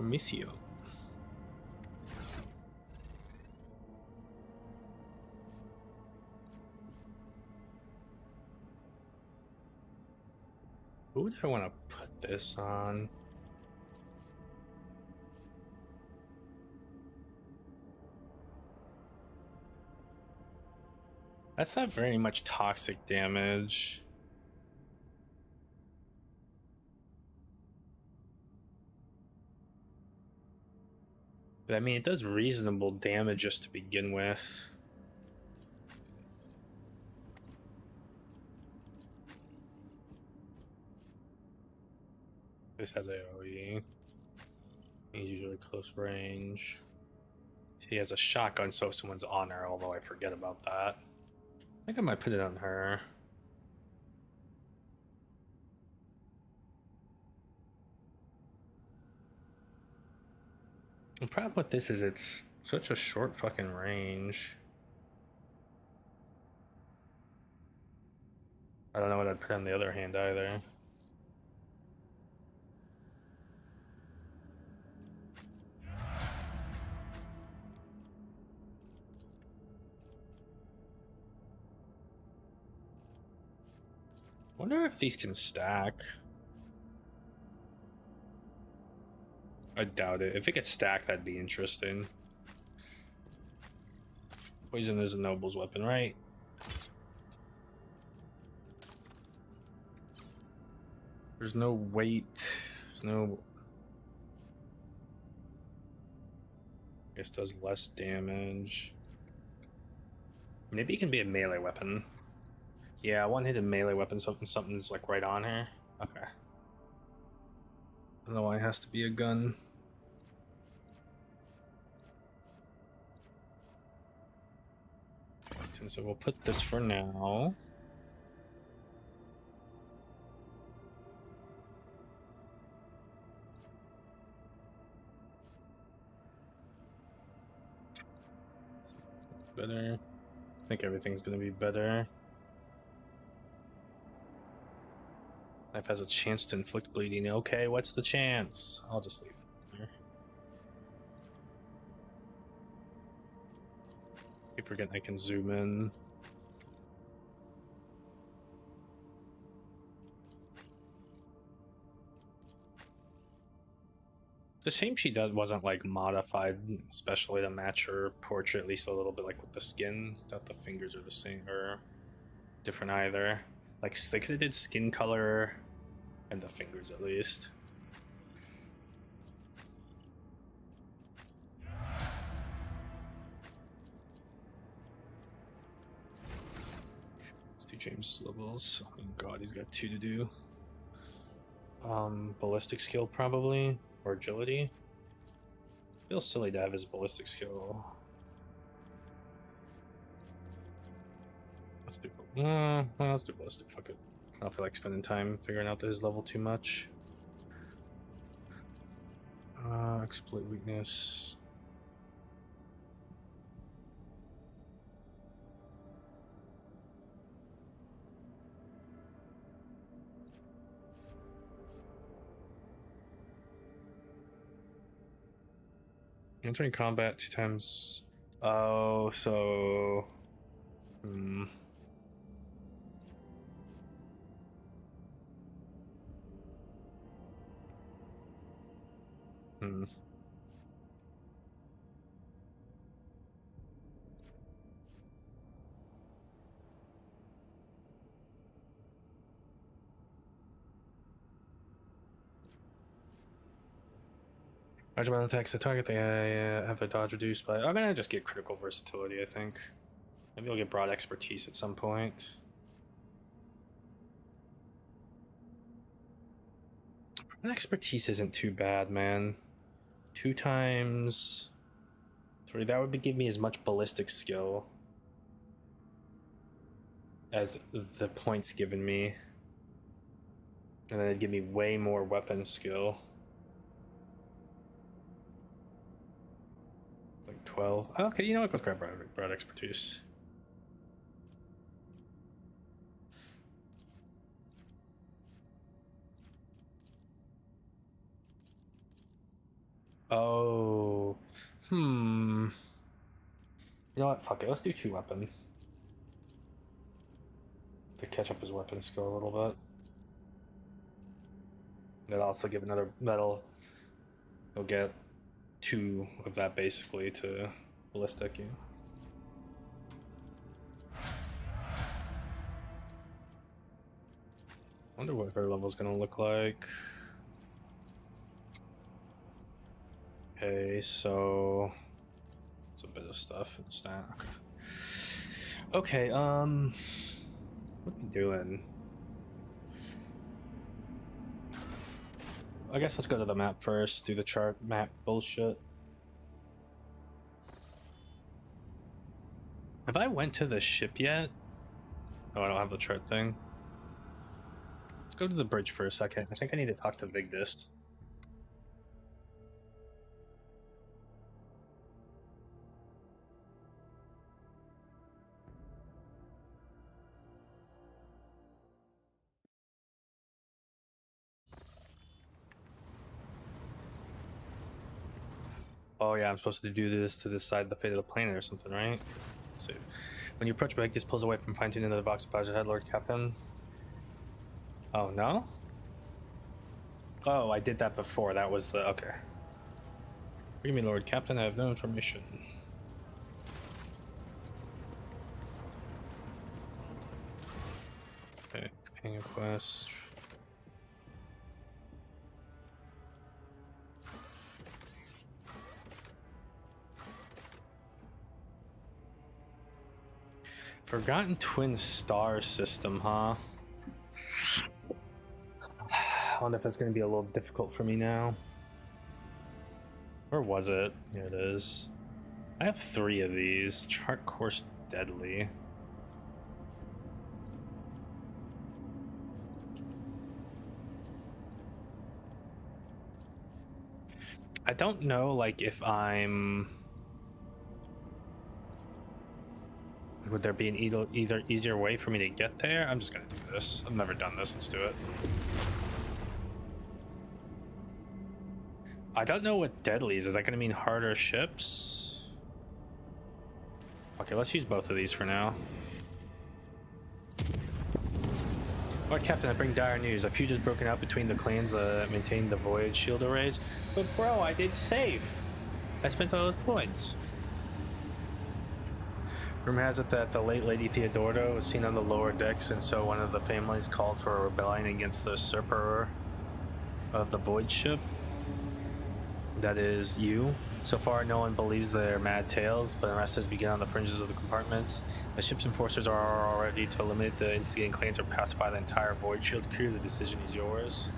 Prometheo. Who would I want to put this on? That's not very much toxic damage. But I mean, it does reasonable damage just to begin with. This has AoE. He's usually close range. He has a shotgun, so if someone's on her, although I forget about that. I think I might put it on her. The problem with this is it's such a short fucking range. I don't know what I'd put on the other hand either. Wonder if these can stack. I doubt it. If it could stack, that'd be interesting. Poison is a noble's weapon, right? There's no weight. There's no... I guess does less damage. Maybe it can be a melee weapon. Yeah, one-handed melee weapon, something's like right on her. Okay. I don't know why it has to be a gun. So we'll put this for now. Better. I think everything's gonna be better. Knife has a chance to inflict bleeding. Okay, what's the chance? I'll just leave it there. Keep forgetting I can zoom in. The shame she wasn't like modified, especially to match her portrait, at least a little bit, like with the skin. Thought the fingers are the same or different either. Like they could have did skin color and the fingers at least. Let's do James levels. Oh god, he's got 2 to do. Ballistic skill probably, or agility. Feels silly to have his ballistic skill. Let's do let's do ballistic. Fuck it. I don't feel like spending time figuring out his level too much. Exploit weakness. Entering combat 2 times. Oh, so. Hmm. Large amount of attacks that target, they have their dodge reduced by. I'm gonna just get critical versatility, I think. Maybe I'll get broad expertise at some point. Broad expertise isn't too bad, man. 2 times 3. That would give me as much ballistic skill as the points given me. And then it'd give me way more weapon skill. Like 12. Okay, you know what? Let's grab broad expertise. Oh. You know what? Fuck it. Let's do 2 weapon. To catch up his weapon skill a little bit. That'll also give another. That'll. He'll get 2 of that basically to ballistic you. Wonder what her level's gonna look like. Okay, so it's a bit of stuff in the stat. Okay, what are we doing? I guess let's go to the map first, do the chart map bullshit. Have I went to the ship yet? Oh, I don't have the chart thing. Let's go to the bridge for a second. I think I need to talk to Vigdist. Oh yeah, I'm supposed to do this to decide the fate of the planet or something, right? Let's see. When you approach Vigdist pulls away from fine-tuning another box bows your head, Lord Captain. Oh no? Oh, I did that before. That was the okay. Forgive me, Lord Captain, I have no information. Okay, companion quest. Forgotten Twin Star System, huh? I wonder if that's going to be a little difficult for me now. Where was it? Here it is. I have 3 of these. Chart Course Deadly. I don't know, like, if I'm... Would there be an either easier way for me to get there? I'm just gonna do this. I've never done this. Let's do it. I don't know what deadly is. Is that gonna mean harder ships? Okay, let's use both of these for now. Lord Captain, I bring dire news. A feud has broken out between the clans that maintain the voyage shield arrays. But bro, I did safe. I spent all those points. Rumor has it that the late Lady Theodora was seen on the lower decks, and so one of the families called for a rebellion against the usurper of the void ship. That is you. So far, no one believes their mad tales, but unrest has begun on the fringes of the compartments. The ship's enforcers are all ready to eliminate the instigating clans or pacify the entire void shield crew. The decision is yours.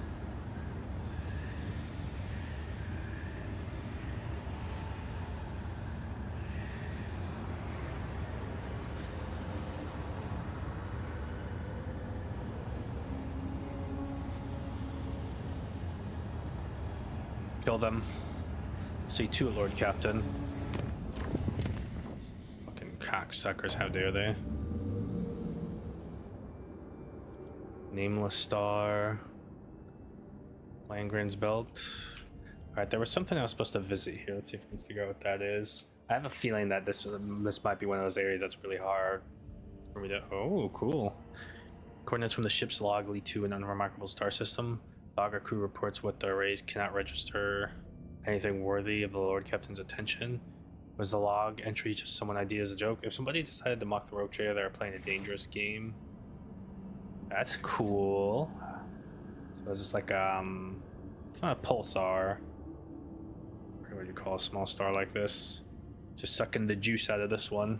Kill them. See to it, Lord Captain. Fucking cocksuckers, how dare they? Nameless Star. Landgren's Belt. Alright, there was something I was supposed to visit here. Let's see if we can figure out what that is. I have a feeling that this might be one of those areas that's really hard for me to... Oh, cool. Coordinates from the ship's log lead to an unremarkable star system. Logger crew reports what the arrays cannot register anything worthy of the Lord Captain's attention. Was the log entry just someone idea as a joke? If somebody decided to mock the rope trader, they're playing a dangerous game. That's cool. So it's just like it's not a pulsar. What would you call a small star like this? Just sucking the juice out of this one.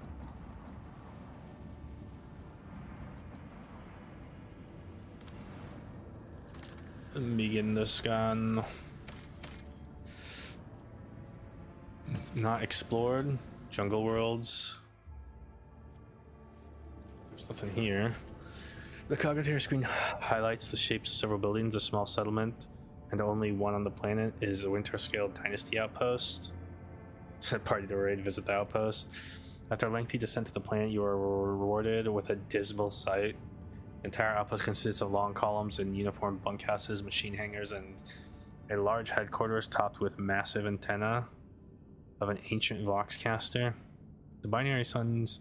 Begin the scan. Not explored. Jungle worlds. There's nothing here. The cognitive screen highlights the shapes of several buildings, a small settlement, and only one on the planet is a winter-scale dynasty outpost. Set party to raid, visit the outpost. After a lengthy descent to the planet, you are rewarded with a dismal sight. The entire outpost consists of long columns and uniformed bunkhouses, machine hangars, and A large headquarters topped with massive antenna of an ancient voxcaster. The binary suns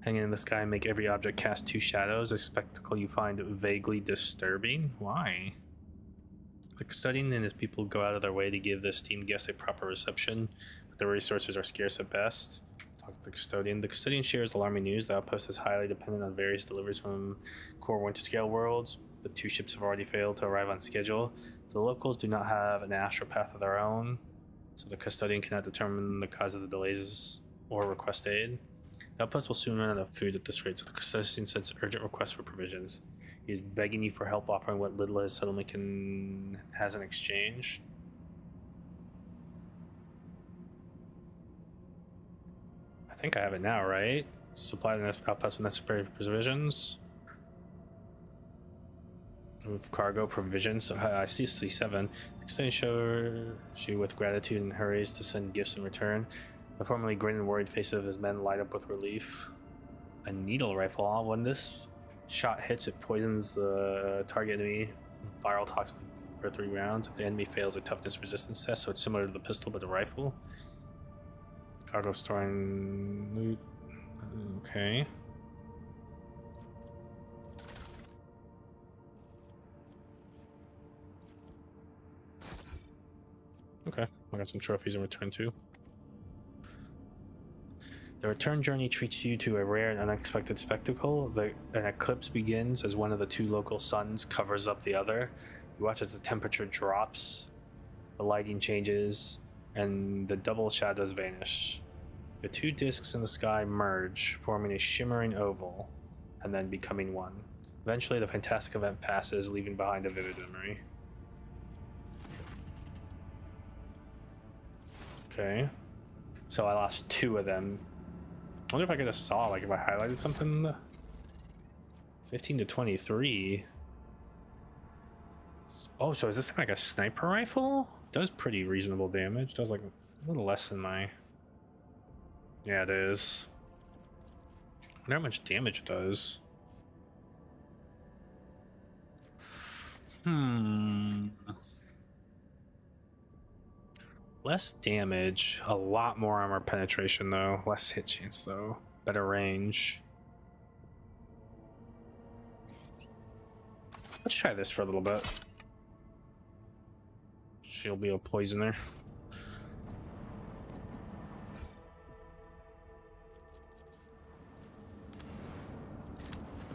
hanging in the sky make every object cast 2 shadows, a spectacle you find vaguely disturbing. Why? The custodian and his people go out of their way to give the esteemed guest a proper reception, but the resources are scarce at best. Talk to the custodian. The custodian shares alarming news. The outpost is highly dependent on various deliveries from core winter-scale worlds, but 2 ships have already failed to arrive on schedule. The locals do not have an astropath of their own, so the custodian cannot determine the cause of the delays or request aid. The outpost will soon run out of food at this rate, so the custodian sends urgent requests for provisions. He is begging you for help, offering what little his settlement has in exchange. I think I have it now, right? Supply the outpost with necessary provisions. Move cargo provisions. So I see C7. Custodian shows you with gratitude and hurries to send gifts in return. The formerly grin and worried faces of his men light up with relief. A needle rifle. When this shot hits, it poisons the target enemy. Viral toxic for 3 rounds. If the enemy fails a toughness resistance test, so it's similar to the pistol but a rifle. Cargo storing loot. Okay. Okay, I got some trophies in return too. The return journey treats you to a rare and unexpected spectacle. An eclipse begins as one of the 2 local suns covers up the other. You watch as the temperature drops, the lighting changes, and the double shadows vanish. The 2 discs in the sky merge, forming a shimmering oval, and then becoming one. Eventually, the fantastic event passes, leaving behind a vivid memory. Okay. So I lost 2 of them. I wonder if I could have saw, like, if I highlighted something. 15 to 23. Oh, so is this thing like a sniper rifle? It does pretty reasonable damage. It does like a little less than my... Yeah, it is. I wonder how much damage it does. Less damage, a lot more armor penetration though. Less hit chance though. Better range. Let's try this for a little bit. She'll be a poisoner.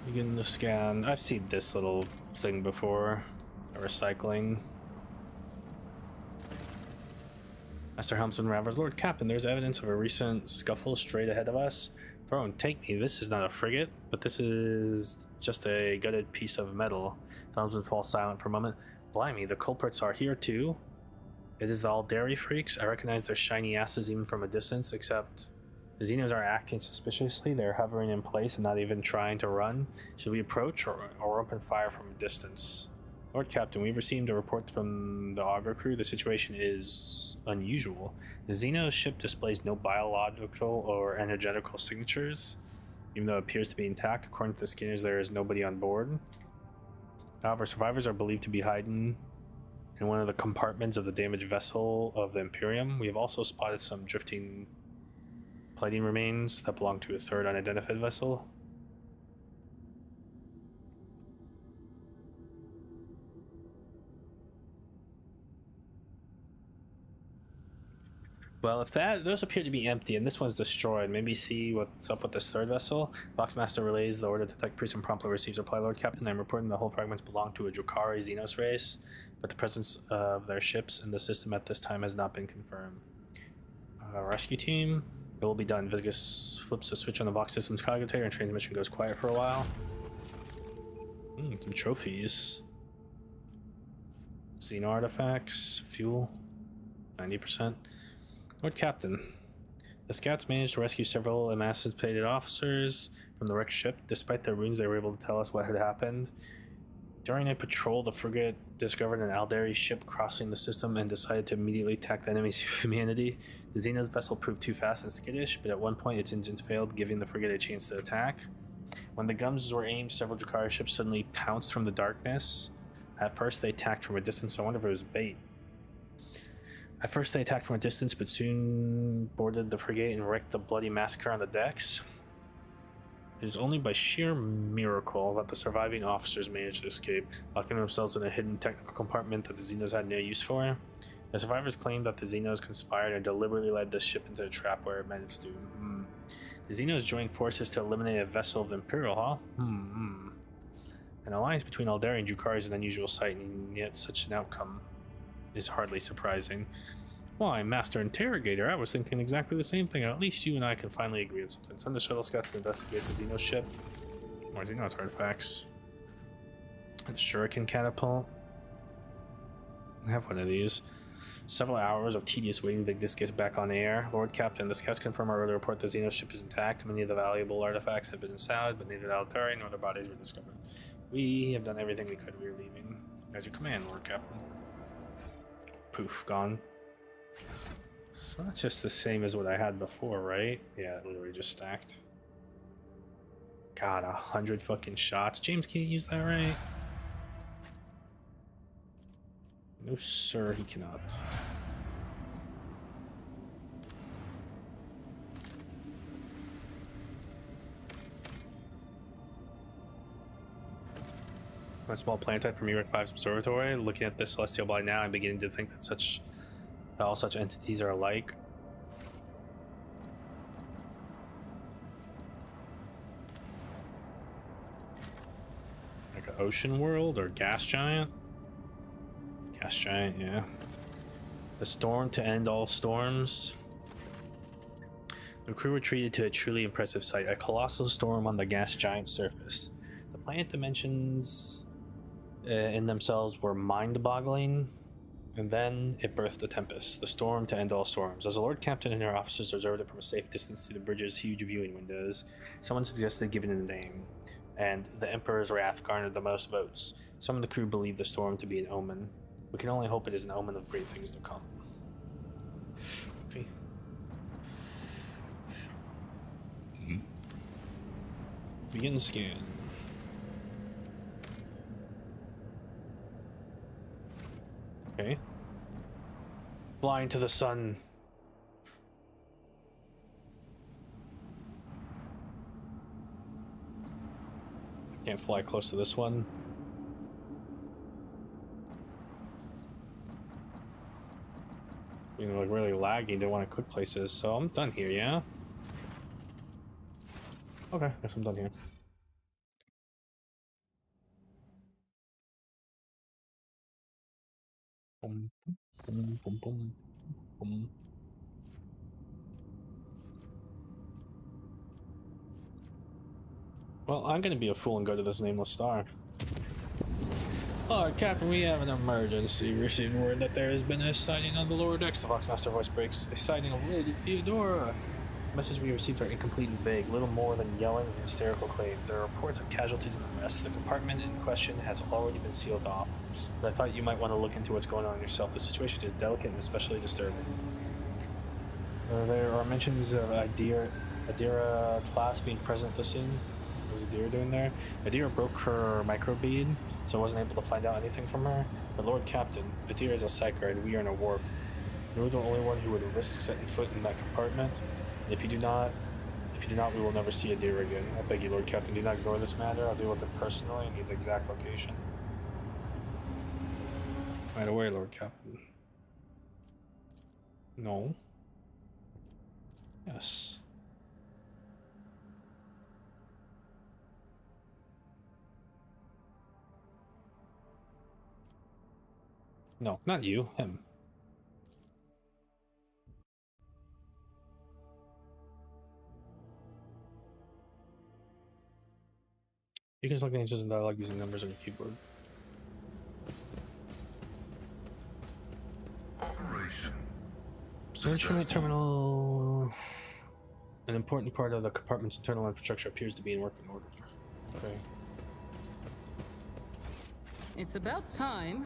Begin the scan. I've seen this little thing before. Recycling. Master Helmsman Ravers, Lord Captain, there's evidence of a recent scuffle straight ahead of us. Throne, take me. This is not a frigate, but this is just a gutted piece of metal. The helmsman falls silent for a moment. Blimey, the culprits are here too. It is all dairy freaks. I recognize their shiny asses even from a distance, except the Xenos are acting suspiciously. They're hovering in place and not even trying to run. Should we approach or open fire from a distance? Lord Captain, we've received a report from the Augur crew. The situation is unusual. The Xenos ship displays no biological or energetical signatures, even though it appears to be intact. According to the scanners, there is nobody on board. However, survivors are believed to be hiding in one of the compartments of the damaged vessel of the Imperium. We have also spotted some drifting plating remains that belong to a 3rd unidentified vessel. Well, if those appear to be empty and this one's destroyed, maybe see what's up with this 3rd vessel. Boxmaster relays the order to detect priest and promptly receives reply. Lord Captain, I'm reporting the whole fragments belong to a Drukhari Xenos race, but the presence of their ships in the system at this time has not been confirmed. Rescue team, it will be done. Vigus flips the switch on the Vox system's cogitator and transmission goes quiet for a while. Some trophies. Xeno artifacts, fuel, 90%. Lord Captain, the scouts managed to rescue several emancipated officers from the wrecked ship. Despite their wounds, they were able to tell us what had happened. During a patrol, the frigate discovered an Aldari ship crossing the system and decided to immediately attack the enemy's humanity. The Xenos vessel proved too fast and skittish, but at one point its engines failed, giving the frigate a chance to attack. When the guns were aimed, several Drukhari ships suddenly pounced from the darkness. At first, they attacked from a distance, so I wonder if it was bait. At first they attacked from a distance, but soon boarded the frigate and wreaked the bloody massacre on the decks. It is only by sheer miracle that the surviving officers managed to escape, locking themselves in a hidden technical compartment that the Xenos had no use for. The survivors claimed that the Xenos conspired and deliberately led the ship into a trap where it met its doom. The Xenos joined forces to eliminate a vessel of the Imperial, huh? An alliance between Aldari and Drukhari is an unusual sight, and yet such an outcome is hardly surprising. Why, Master Interrogator, I was thinking exactly the same thing. At least you and I can finally agree on something. Send the shuttle scouts to investigate the Xenos ship. More Xenos artifacts. A shuriken catapult. I have one of these. Several hours of tedious waiting. Vigdis gets back on air. Lord Captain, the scouts confirm our earlier report the Xenos ship is intact. Many of the valuable artifacts have been inside, but neither the Aldari nor their bodies were discovered. We have done everything we could. We are leaving. As your command, Lord Captain. Poof, gone. So that's just the same as what I had before, right? Yeah, it literally just stacked. God, 100 fucking shots. James can't use that, right? No, sir, he cannot. A small planetite from Uruk 5's observatory. Looking at this celestial body now, I'm beginning to think that all such entities are alike. Like an ocean world or gas giant? Gas giant, yeah. The storm to end all storms. The crew retreated to a truly impressive sight, a colossal storm on the gas giant's surface. The planet dimensions in themselves were mind-boggling, and then it birthed a tempest, the storm to end all storms. As the Lord Captain and her officers observed it from a safe distance through the bridge's huge viewing windows, someone suggested giving it a name, and the Emperor's wrath garnered the most votes. Some of the crew believed the storm to be an omen. We can only hope it is an omen of great things to come. Okay. Begin the scan. Okay. Flying to the sun. Can't fly close to this one. You know, like really laggy, don't want to click places, so I'm done here, yeah? Okay, guess I'm done here. Boom, boom, boom, boom, boom. Well, I'm gonna be a fool and go to this nameless star. Oh, Captain, we have an emergency. We received word that there has been a sighting on the lower decks. The Voxmaster voice breaks. A sighting of Lady Theodora. The messages we received are incomplete and vague, little more than yelling and hysterical claims. There are reports of casualties and arrests. The compartment in question has already been sealed off, but I thought you might want to look into what's going on yourself. The situation is delicate and especially disturbing. There are mentions of Adira class being present at the scene. What was Adira doing there? Adira broke her microbead, so I wasn't able to find out anything from her. But Lord Captain, Adira is a psyker and we are in a warp. You're the only one who would risk setting foot in that compartment. And if you do not, we will never see Adira again. I beg you, Lord Captain, do not ignore this matter. I'll deal with it personally and need the exact location. Right away, Lord Captain. No. Yes. No, not you, him. You can select answers in dialogue using numbers on your keyboard. Operation. Instrument terminal. An important part of the compartment's internal infrastructure appears to be in working order. Okay. It's about time.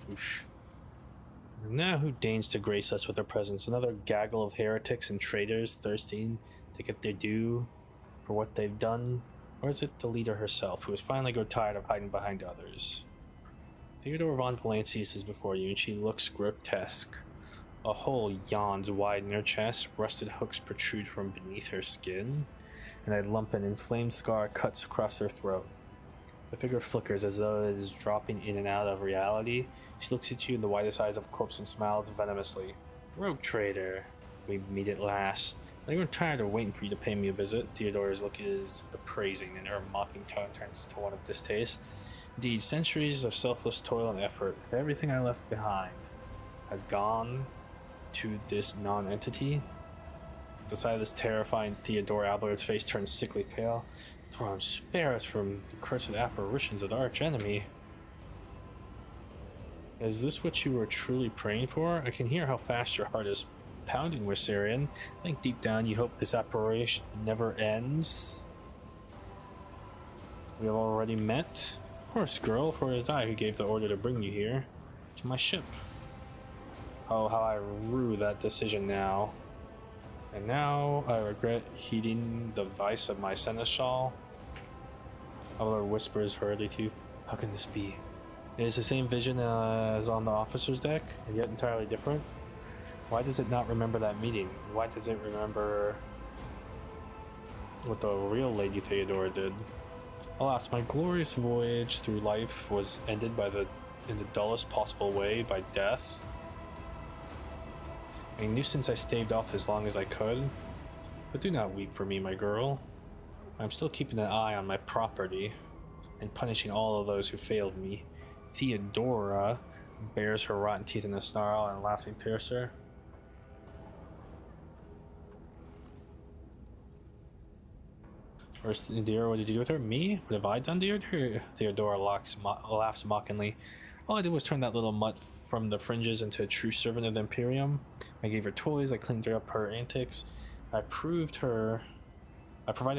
Whoosh. Now who deigns to grace us with their presence? Another gaggle of heretics and traitors thirsting to get their due for what they've done? Or is it the leader herself, who has finally grown tired of hiding behind others? Theodore von Valancius is before you, and she looks grotesque. A hole yawns wide in her chest, rusted hooks protrude from beneath her skin, and a lump and inflamed scar cuts across her throat. The figure flickers as though it is dropping in and out of reality. She looks at you in the widest eyes of a corpse and smiles venomously. Rogue trader, we meet at last. I grew tired of waiting for you to pay me a visit. Theodore's look is appraising, and her mocking tone turns to one of distaste. Indeed, centuries of selfless toil and effort, everything I left behind, has gone to this non-entity. At the sight of this terrifying Theodore, Albert's face turns sickly pale. Throne, spare us from the cursed apparitions of the arch-enemy. Is this what you were truly praying for? I can hear how fast your heart is pounding, Wissarion. I think deep down you hope this apparition never ends. We have already met? Of course, girl, for it is I who gave the order to bring you here. To my ship. Oh, how I rue that decision now. And now I regret heeding the advice of my seneschal. Other whispers hurriedly to you. How can this be? It is the same vision as on the officer's deck, and yet entirely different. Why does it not remember that meeting? Why does it remember what the real Lady Theodora did? Alas, my glorious voyage through life was ended in the dullest possible way, by death. A nuisance I staved off as long as I could. But do not weep for me, my girl. I'm still keeping an eye on my property and punishing all of those who failed me. Theodora bares her rotten teeth in a snarl and laughing piercer. Where's dear? What did you do with her? Me? What have I done, dear? Theodora laughs mockingly. All I did was turn that little mutt from the fringes into a true servant of the Imperium. I gave her toys, I cleaned her up her antics. I provided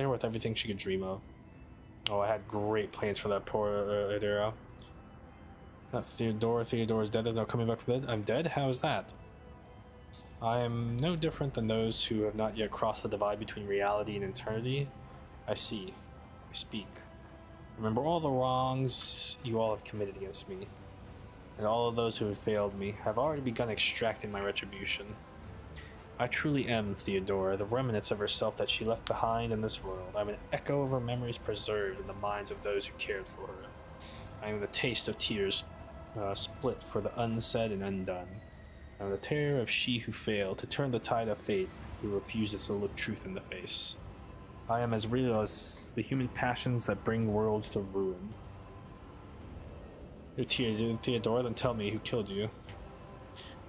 her with everything she could dream of. Oh, I had great plans for that poor Adira. Not Theodora. Theodora's dead. There's no coming back from dead. I'm dead? How is that? I am no different than those who have not yet crossed the divide between reality and eternity. I see. I speak. Remember all the wrongs you all have committed against me. And all of those who have failed me have already begun extracting my retribution. I truly am Theodora, the remnants of herself that she left behind in this world. I'm an echo of her memories preserved in the minds of those who cared for her. I am the taste of tears split for the unsaid and undone. I am the terror of she who failed to turn the tide of fate, who refuses to look truth in the face. I am as real as the human passions that bring worlds to ruin. You're Theodora, then tell me who killed you.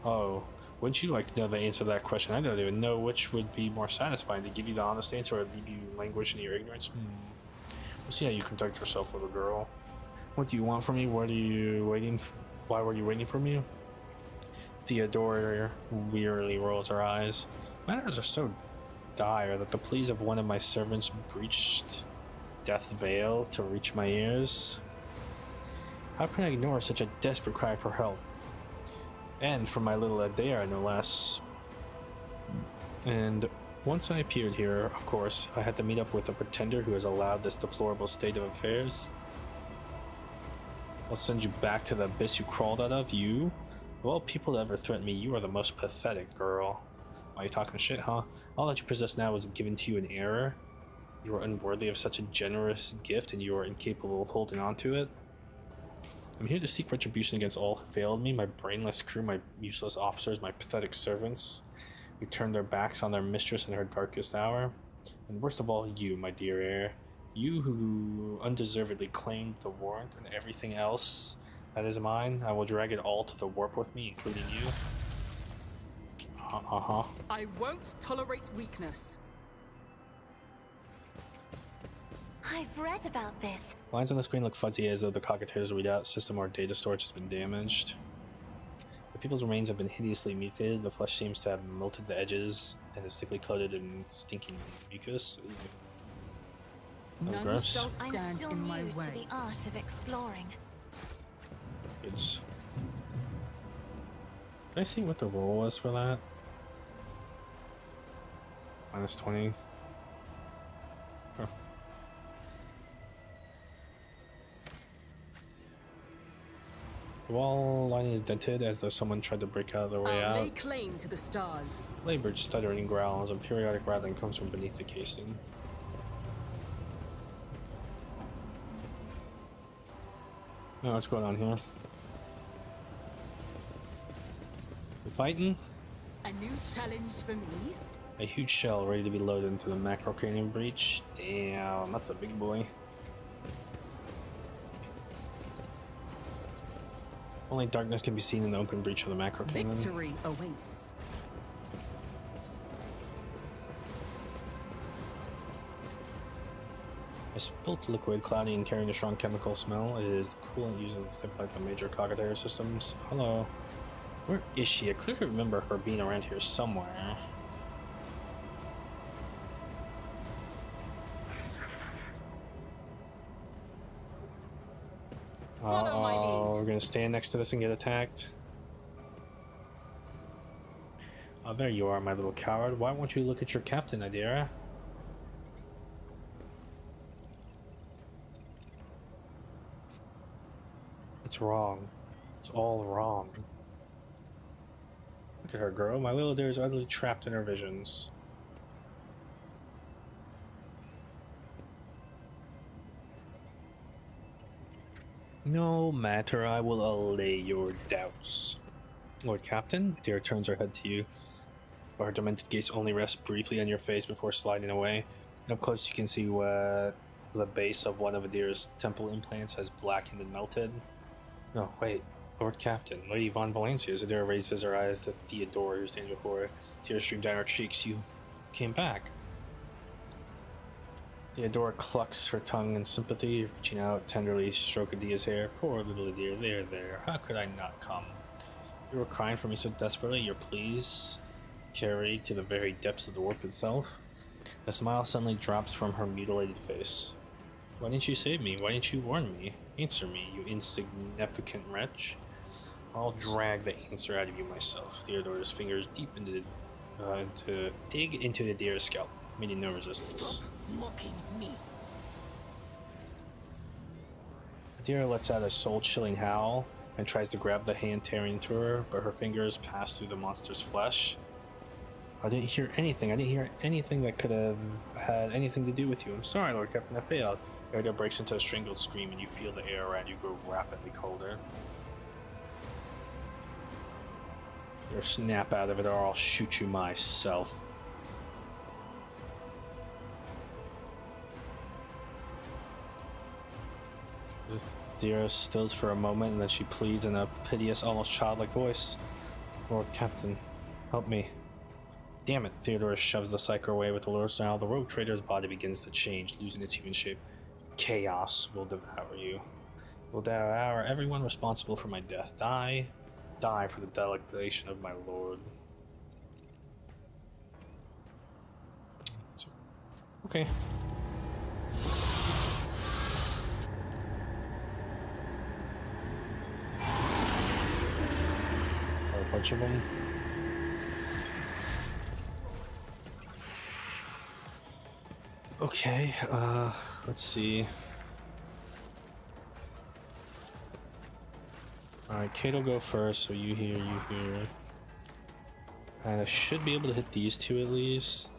Oh, wouldn't you like to know the answer to that question? I don't even know which would be more satisfying, to give you the honest answer or leave you languish in your ignorance. We'll see how you conduct yourself, little girl. What do you want from me? Why were you waiting for me? Theodora wearily rolls her eyes. Matters are so dire that the pleas of one of my servants breached death's veil to reach my ears. How can I ignore such a desperate cry for help? And from my little Adira, no less. And once I appeared here, of course, I had to meet up with a pretender who has allowed this deplorable state of affairs. I'll send you back to the abyss you crawled out of, you. Of all people to ever threaten me, you are the most pathetic, girl. Why are you talking shit, huh? All that you possess now was given to you in error. You are unworthy of such a generous gift, and you are incapable of holding on to it. I'm here to seek retribution against all who failed me, my brainless crew, my useless officers, my pathetic servants who turned their backs on their mistress in her darkest hour. And worst of all, you, my dear heir. You who undeservedly claimed the warrant and everything else that is mine. I will drag it all to the warp with me, including you. I won't tolerate weakness. I've read about this. Lines on the screen look fuzzy as though the Cockatail's readout system or data storage has been damaged. The people's remains have been hideously mutated. The flesh seems to have melted the edges and is thickly coated in stinking mucus. None Gross. shall I'm stand still in my new to way. the art of exploring. Did I see what the roll was for that? Minus 20. Huh. The wall lining is dented as though someone tried to break out of their way I'll lay out. claim to the stars. Labored stuttering growls and periodic rattling comes from beneath the casing. Oh, what's going on here? We fighting? A new challenge for me? A huge shell ready to be loaded into the macro cranium breach. Damn, that's a big boy. Only darkness can be seen in the open breach of the macro cannon. Victory awaits. A spilt liquid, cloudy and carrying a strong chemical smell. It is the coolant used in the step the major cogitator systems. Hello. Where is she? I clearly remember her being around here somewhere. Follow my lead. We're gonna stand next to this and get attacked. Oh, there you are, my little coward. Why won't you look at your captain, Adira? It's wrong. It's all wrong. Look at her, girl. My little dear is utterly trapped in her visions. No matter, I will allay your doubts. Lord Captain, Adira turns her head to you, but her demented gaze only rests briefly on your face before sliding away. And up close you can see the base of one of Adira's temple implants has blackened and melted. No, wait. Lord Captain, Lady Von Valencia. As Adira raises her eyes to Theodore, who stands before her. Tears stream down her cheeks. You came back. Theodora clucks her tongue in sympathy, reaching out tenderly, stroke Adia's hair. Poor little Adia, there. How could I not come? You were crying for me so desperately, your pleas carried to the very depths of the warp itself. A smile suddenly drops from her mutilated face. Why didn't you save me? Why didn't you warn me? Answer me, you insignificant wretch. I'll drag the answer out of you myself. Theodora's fingers deep into to dig into the deer's scalp, meeting no resistance. Mocking me. Adira lets out a soul-chilling howl and tries to grab the hand tearing into her, but her fingers pass through the monster's flesh. I didn't hear anything. I didn't hear anything that could have had anything to do with you. I'm sorry, Lord Captain, I failed. Adira breaks into a strangled scream, and you feel the air around you grow rapidly colder. You snap out of it, or I'll shoot you myself. Adira stills for a moment, and then she pleads in a piteous, almost childlike voice. Lord Captain, help me. Damn it, Theodora shoves the psyker away with a low smile. The rogue trader's body begins to change, losing its human shape. Chaos will devour you. Will devour everyone responsible for my death. Die for the delectation of my lord. Okay. A bunch of them. Okay, let's see. Alright, Kate will go first, so you here. And I should be able to hit these two at least.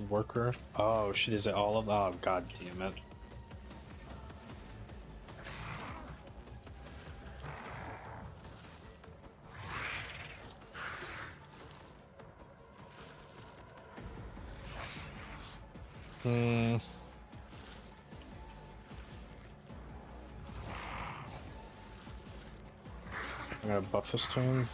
Worker. Oh shit, is it all of? Oh god damn it. I'm gonna buff this turn.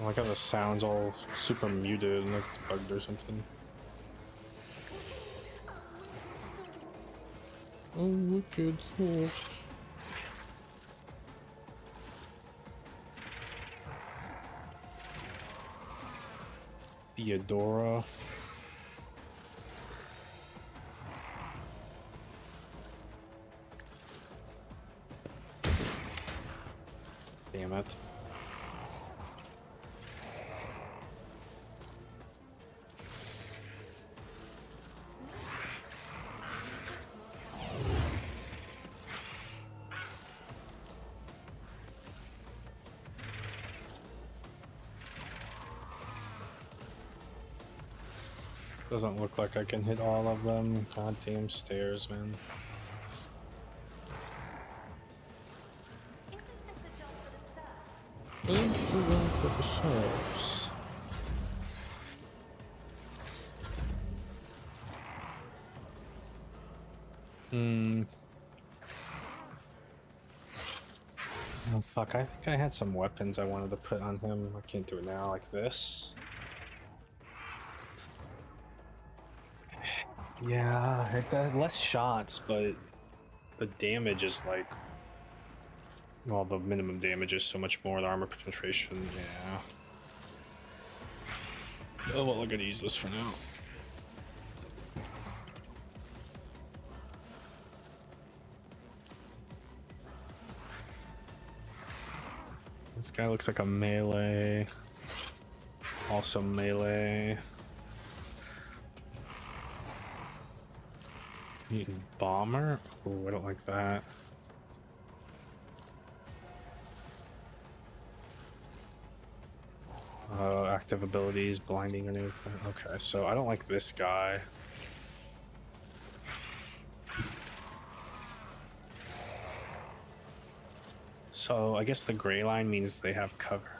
I like how the sound's all super muted and it's bugged or something. Oh, wicked. Oh. Theodora. Damn it. Doesn't look like I can hit all of them. Goddamn stairs, man. Isn't this a job for the serfs? This is a job for the serfs. Oh fuck, I think I had some weapons I wanted to put on him. I can't do it now, like this. Yeah, it had less shots, but the damage is like... Well, the minimum damage is so much more, the armor penetration, yeah. Oh, well, I'm gonna use this for now. This guy looks like a melee. Also melee. Mutant bomber? Oh, I don't like that. Active abilities, blinding and everything. Okay, so I don't like this guy. So I guess the gray line means they have cover.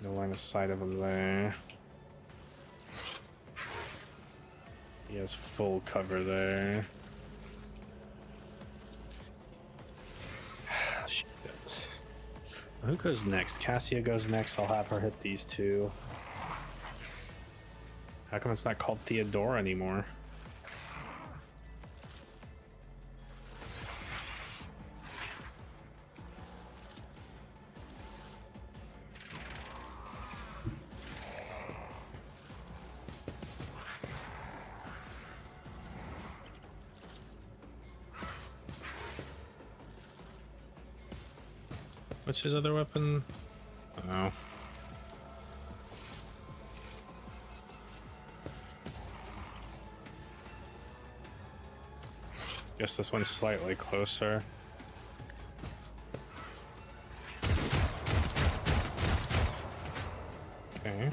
No line of sight of them there. He has full cover there. Shit. Who goes next? Cassia goes next. I'll have her hit these two. How come it's not called Theodora anymore? What's his other weapon? Oh. Guess this one's slightly closer. Okay.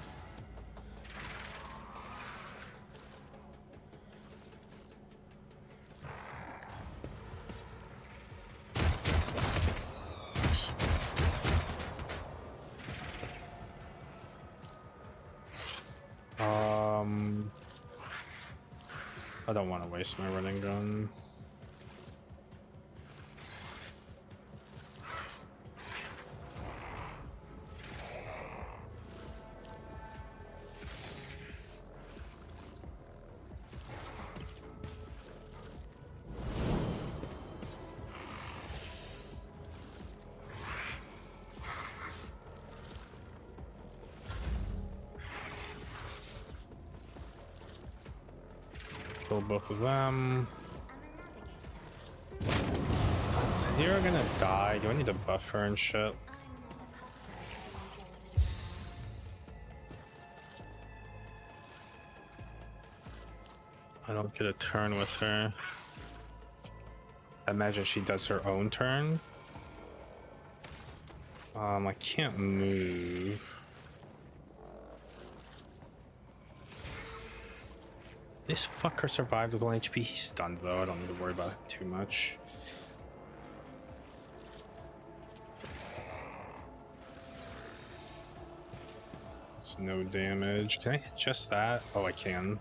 I don't want to waste my running gun. Kill both of them. Is Zadira gonna die? Do I need to buff her and shit? I don't get a turn with her. I imagine she does her own turn. I can't move. This fucker survived with 1 HP. He's stunned though. I don't need to worry about it too much. It's no damage. Can I hit just that? Oh, I can.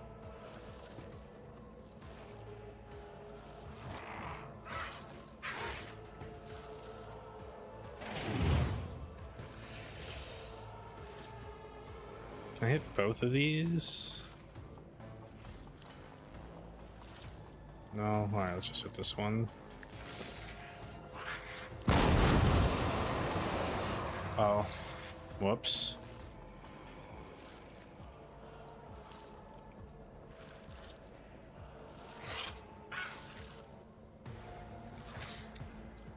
I hit both of these? No? Alright, let's just hit this one. Oh. Whoops.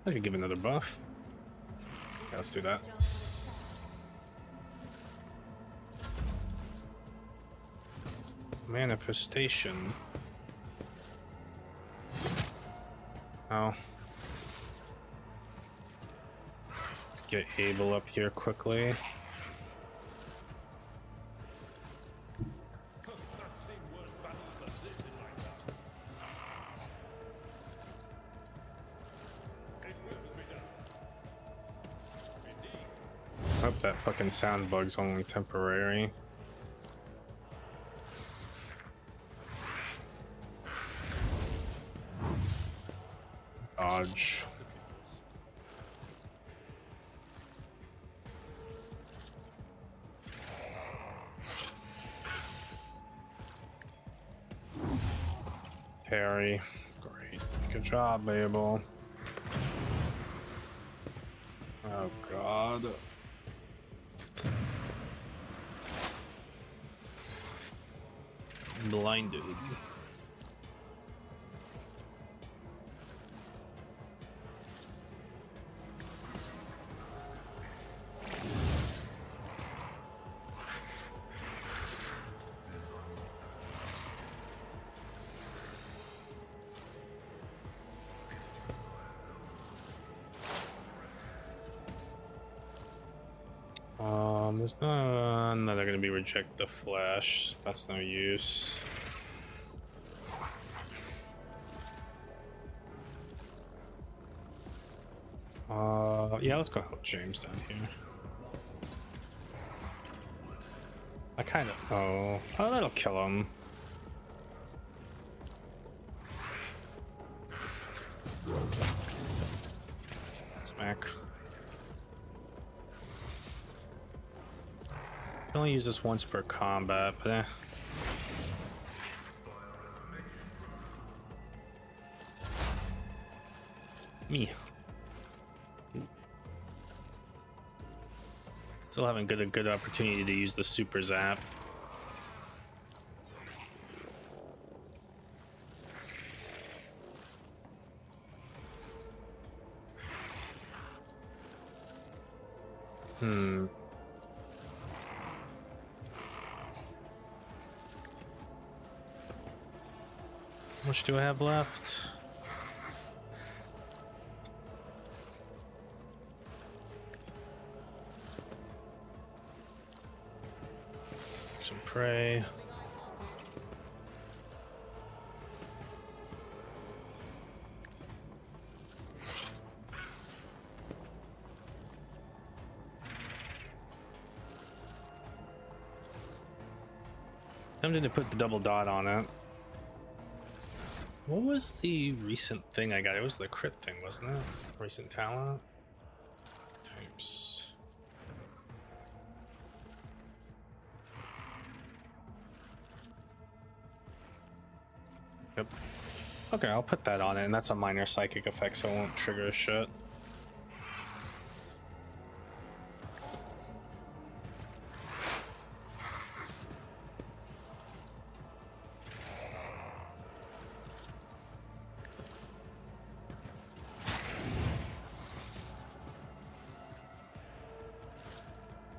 I could give another buff. Okay, let's do that. Manifestation. Oh. Let's get Abel up here quickly. Hope that fucking sound bug's only temporary. Dodge. Parry. Great. Good job, Abel. Oh god. Blinded. There's none that are gonna be reject the flash. That's no use. Yeah, let's go help James down here. I kind of oh, that'll kill him. Smack. I only use this once per combat, but me. Still haven't got a good opportunity to use the super zap. How much do I have left? Some prey. Tempted to put the double dot on it. What was the recent thing I got? It was the crit thing, wasn't it? Recent talent? Types. Yep. Okay, I'll put that on it, and that's a minor psychic effect, so it won't trigger shit.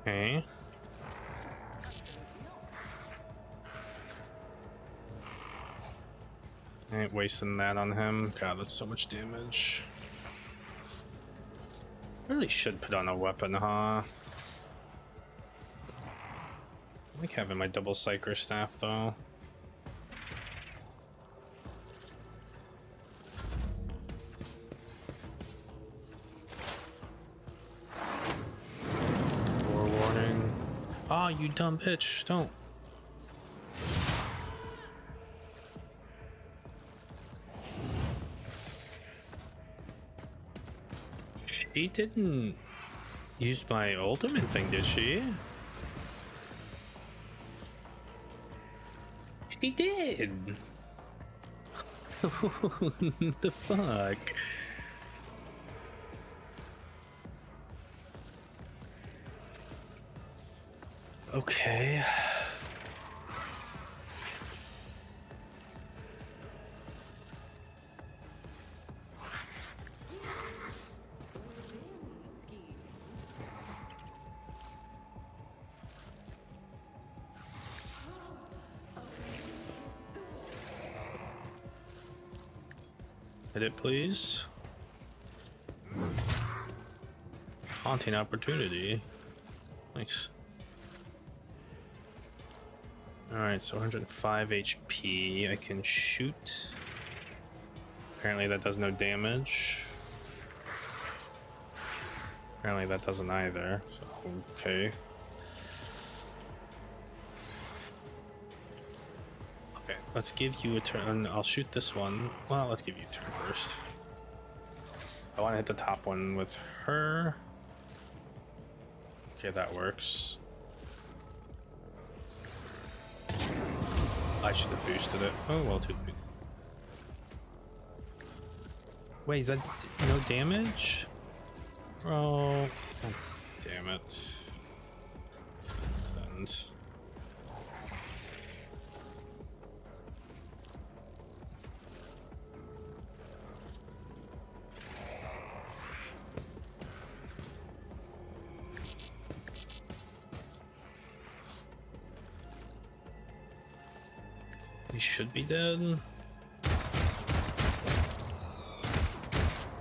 Okay. I ain't wasting that on him. God, that's so much damage. Really should put on a weapon, huh? I like having my double psyker staff, though. Warning. Ah, you dumb bitch, don't. She didn't use my ultimate thing, did she? She did. What the fuck? Okay. Hit it, please. Haunting opportunity. Nice. Alright, so 105 HP. I can shoot. Apparently that does no damage. Apparently that doesn't either. So, okay. Okay, let's give you a turn. I'll shoot this one. Well, let's give you a turn first. I want to hit the top one with her. Okay, that works. I should have boosted it. Oh, well, too big. Wait, is that no damage? Oh, damn it. And he should be dead.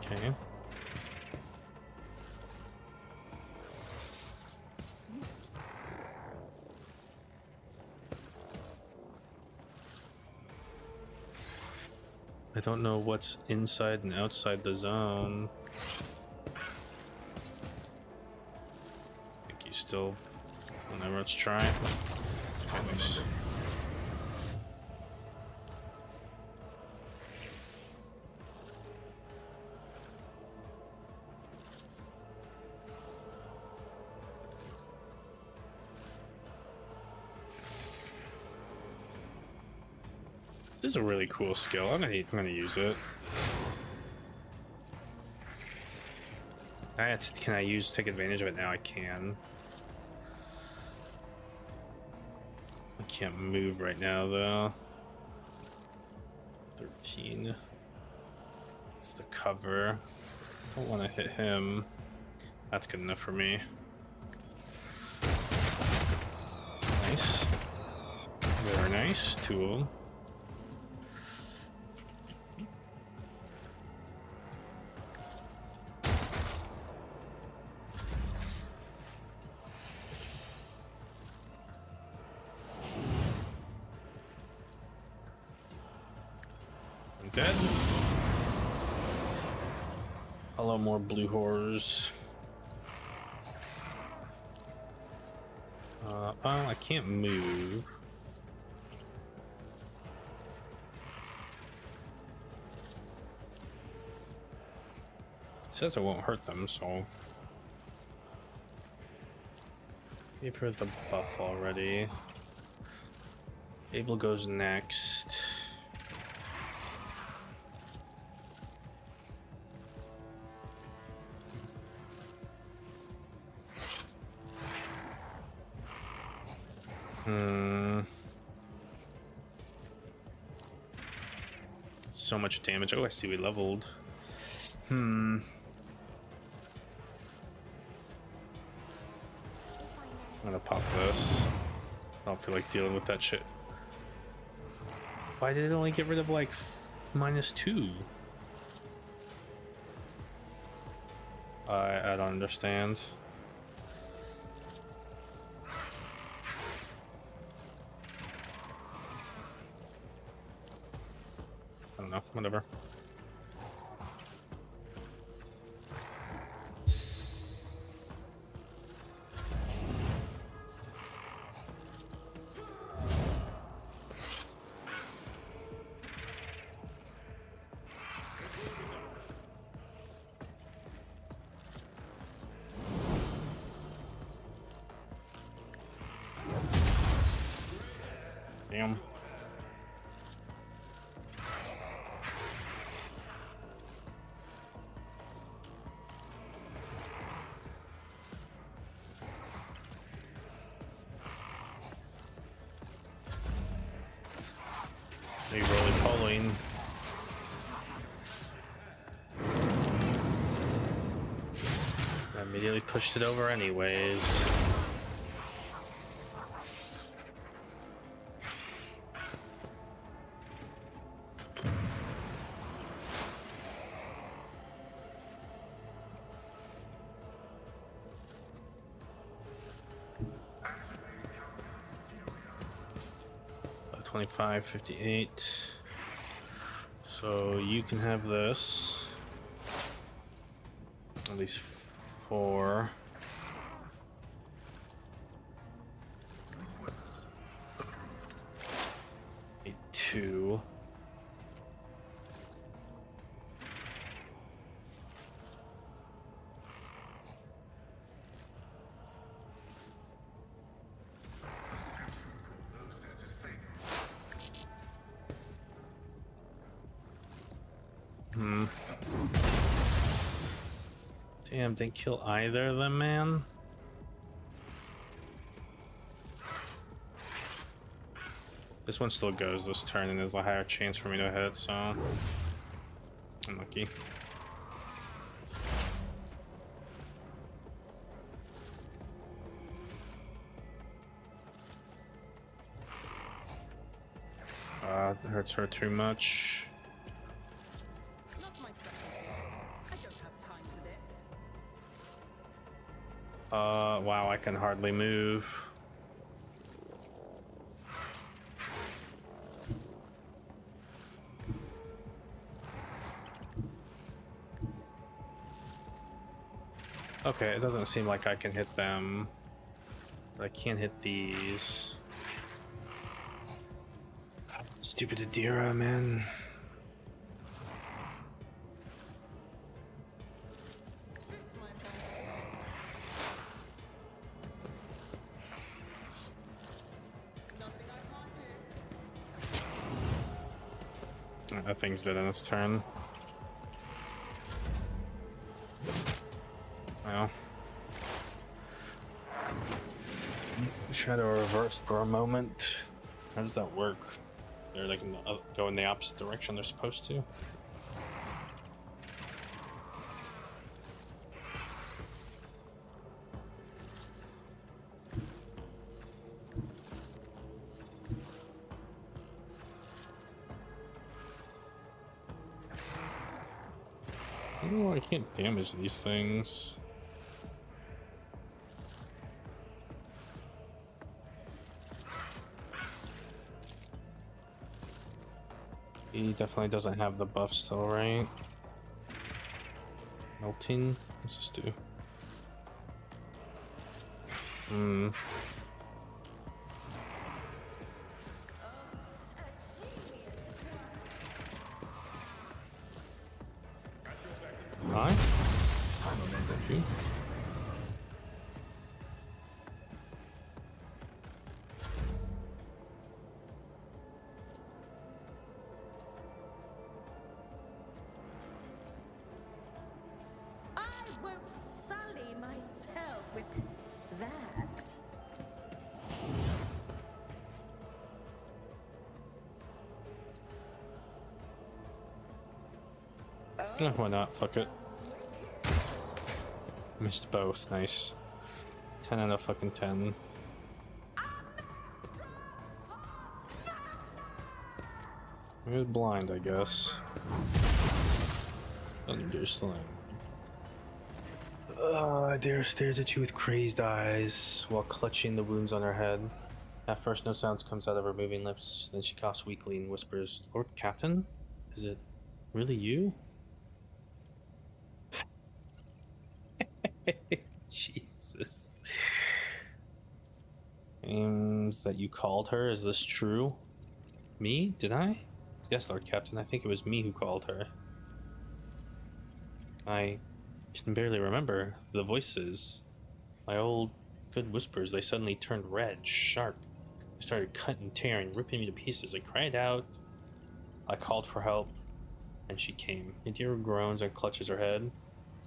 Okay. I don't know what's inside and outside the zone. I think he's still whenever it's trying. Okay, nice. This is a really cool skill. I'm gonna use it. Can I take advantage of it now? I can. I can't move right now though. 13. It's the cover. Don't want to hit him. That's good enough for me. Nice. Very nice tool. Dead. Hello, more blue horrors. Well, I can't move. It says it won't hurt them, so gave her the buff already. Abel goes next. So much damage. Oh, I see we leveled. I'm gonna pop this. I don't feel like dealing with that shit. Why did it only get rid of like -2? I don't understand. I don't know, whatever. Damn. following. I immediately pushed it over anyways. $25.58. So you can have this. At least 4. Two. Damn, didn't kill either of them, man. This one still goes this turn and there's a higher chance for me to hit, so unlucky. It hurts her too much. Not my specialty. I don't have time for this. Wow, I can hardly move. Okay, it doesn't seem like I can hit them, but I can't hit these. Stupid Adira, man. Suits my advantage. Nothing I can't do. That thing's dead in its turn. Well, Shadow reversed for a moment. How does that work? They're like go in the opposite direction they're supposed to. Oh, I can't damage these things. He definitely doesn't have the buff still, right? Melting? What's this do? Hi? Thank you. Won't sully myself with that. Yeah, why not? Fuck it. Missed both. Nice. 10 out of fucking 10. He was blind, I guess. Understand. Adira stares at you with crazed eyes while clutching the wounds on her head. At first, no sounds comes out of her moving lips. Then she coughs weakly and whispers, "Lord Captain? Is it really you?" Jesus. Aims that you called her. Is this true? Me? Did I? Yes, Lord Captain. I think it was me who called her. I can barely remember the voices. My old good whispers, they suddenly turned red, sharp. They started cutting, tearing, ripping me to pieces. I cried out. I called for help, and she came. Adira groans and clutches her head.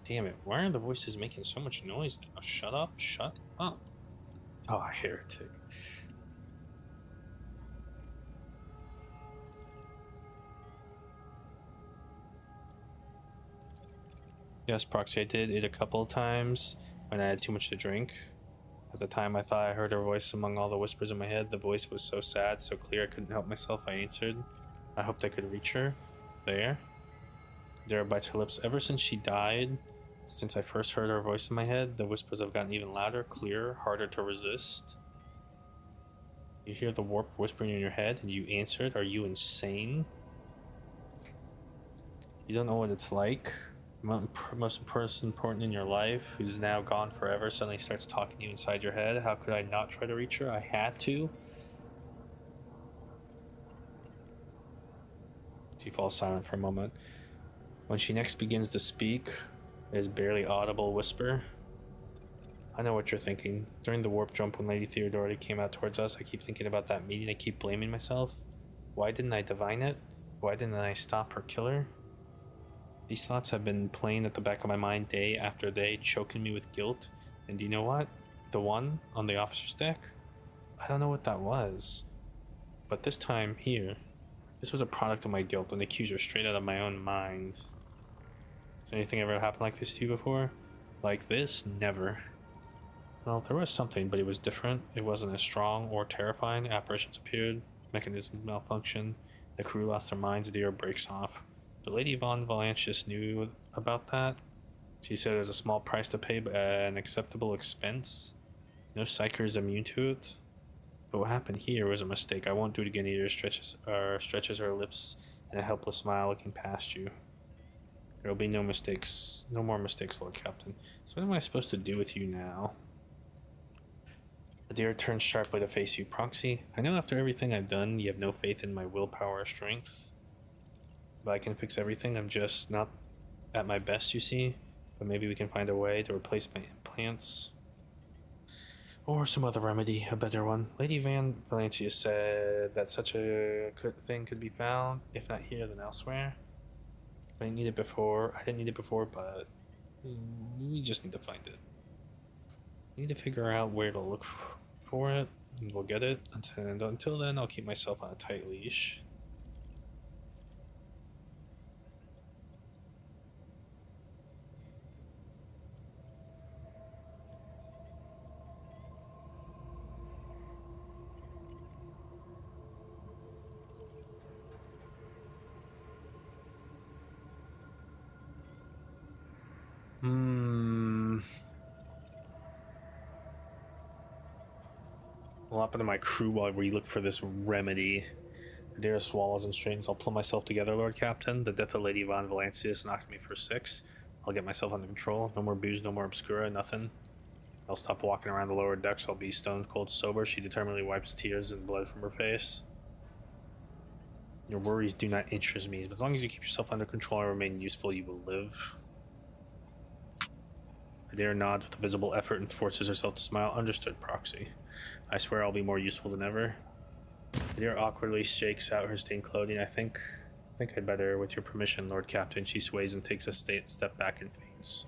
Damn it, why are the voices making so much noise now? Shut up, shut up. Oh, heretic. Yes, Proxy, I did it a couple of times when I had too much to drink. At the time, I thought I heard her voice among all the whispers in my head. The voice was so sad, so clear, I couldn't help myself. I answered. I hoped I could reach her. There. Dara bites her lips. Ever since she died, since I first heard her voice in my head, the whispers have gotten even louder, clearer, harder to resist. You hear the warp whispering in your head, and you answered. Are you insane? You don't know what it's like. Most person important in your life, who's now gone forever, suddenly starts talking to you inside your head. How could I not try to reach her? I had to. She falls silent for a moment. When she next begins to speak, it is barely audible whisper. I know what you're thinking. During the warp jump when Lady Theodora came out towards us, I keep thinking about that meeting. I keep blaming myself. Why didn't I divine it? Why didn't I stop her killer? These thoughts have been playing at the back of my mind day after day, choking me with guilt. And do you know what? The one on the officer's deck? I don't know what that was. But this time, here, this was a product of my guilt, an accuser straight out of my own mind. Has anything ever happened like this to you before? Like this? Never. Well, there was something, but it was different. It wasn't as strong or terrifying. Apparitions appeared, mechanisms malfunctioned, the crew lost their minds, the air breaks off. But Lady Von Valancius knew about that. She said it was a small price to pay, but an acceptable expense. No psyker is immune to it. But what happened here was a mistake. I won't do it again either. Stretches her lips in a helpless smile, looking past you. There will be no mistakes, no more mistakes, Lord Captain. So what am I supposed to do with you now? Adira turns sharply to face you. Proxy, I know after everything I've done, you have no faith in my willpower or strength. But I can fix everything. I'm just not at my best, you see. But maybe we can find a way to replace my implants. Or some other remedy, a better one. Lady Van Valencia said that such a thing could be found, if not here, then elsewhere. I didn't need it before, but we just need to find it. We need to figure out where to look for it, and we'll get it. And until then, I'll keep myself on a tight leash. What'll happen to my crew while we look for this remedy? Adira swallows and strains. I'll pull myself together, Lord Captain. The death of Lady Von Valancius knocked me for 6. I'll get myself under control. No more booze, no more obscura, nothing. I'll stop walking around the lower decks. I'll be stone cold sober. She determinedly wipes tears and blood from her face. Your worries do not interest me. But as long as you keep yourself under control and remain useful, you will live. Adira nods with a visible effort and forces herself to smile. Understood, Proxy. I swear I'll be more useful than ever. Adira awkwardly shakes out her stained clothing. I think I'd better, with your permission, Lord Captain. She sways and takes a step back and faints.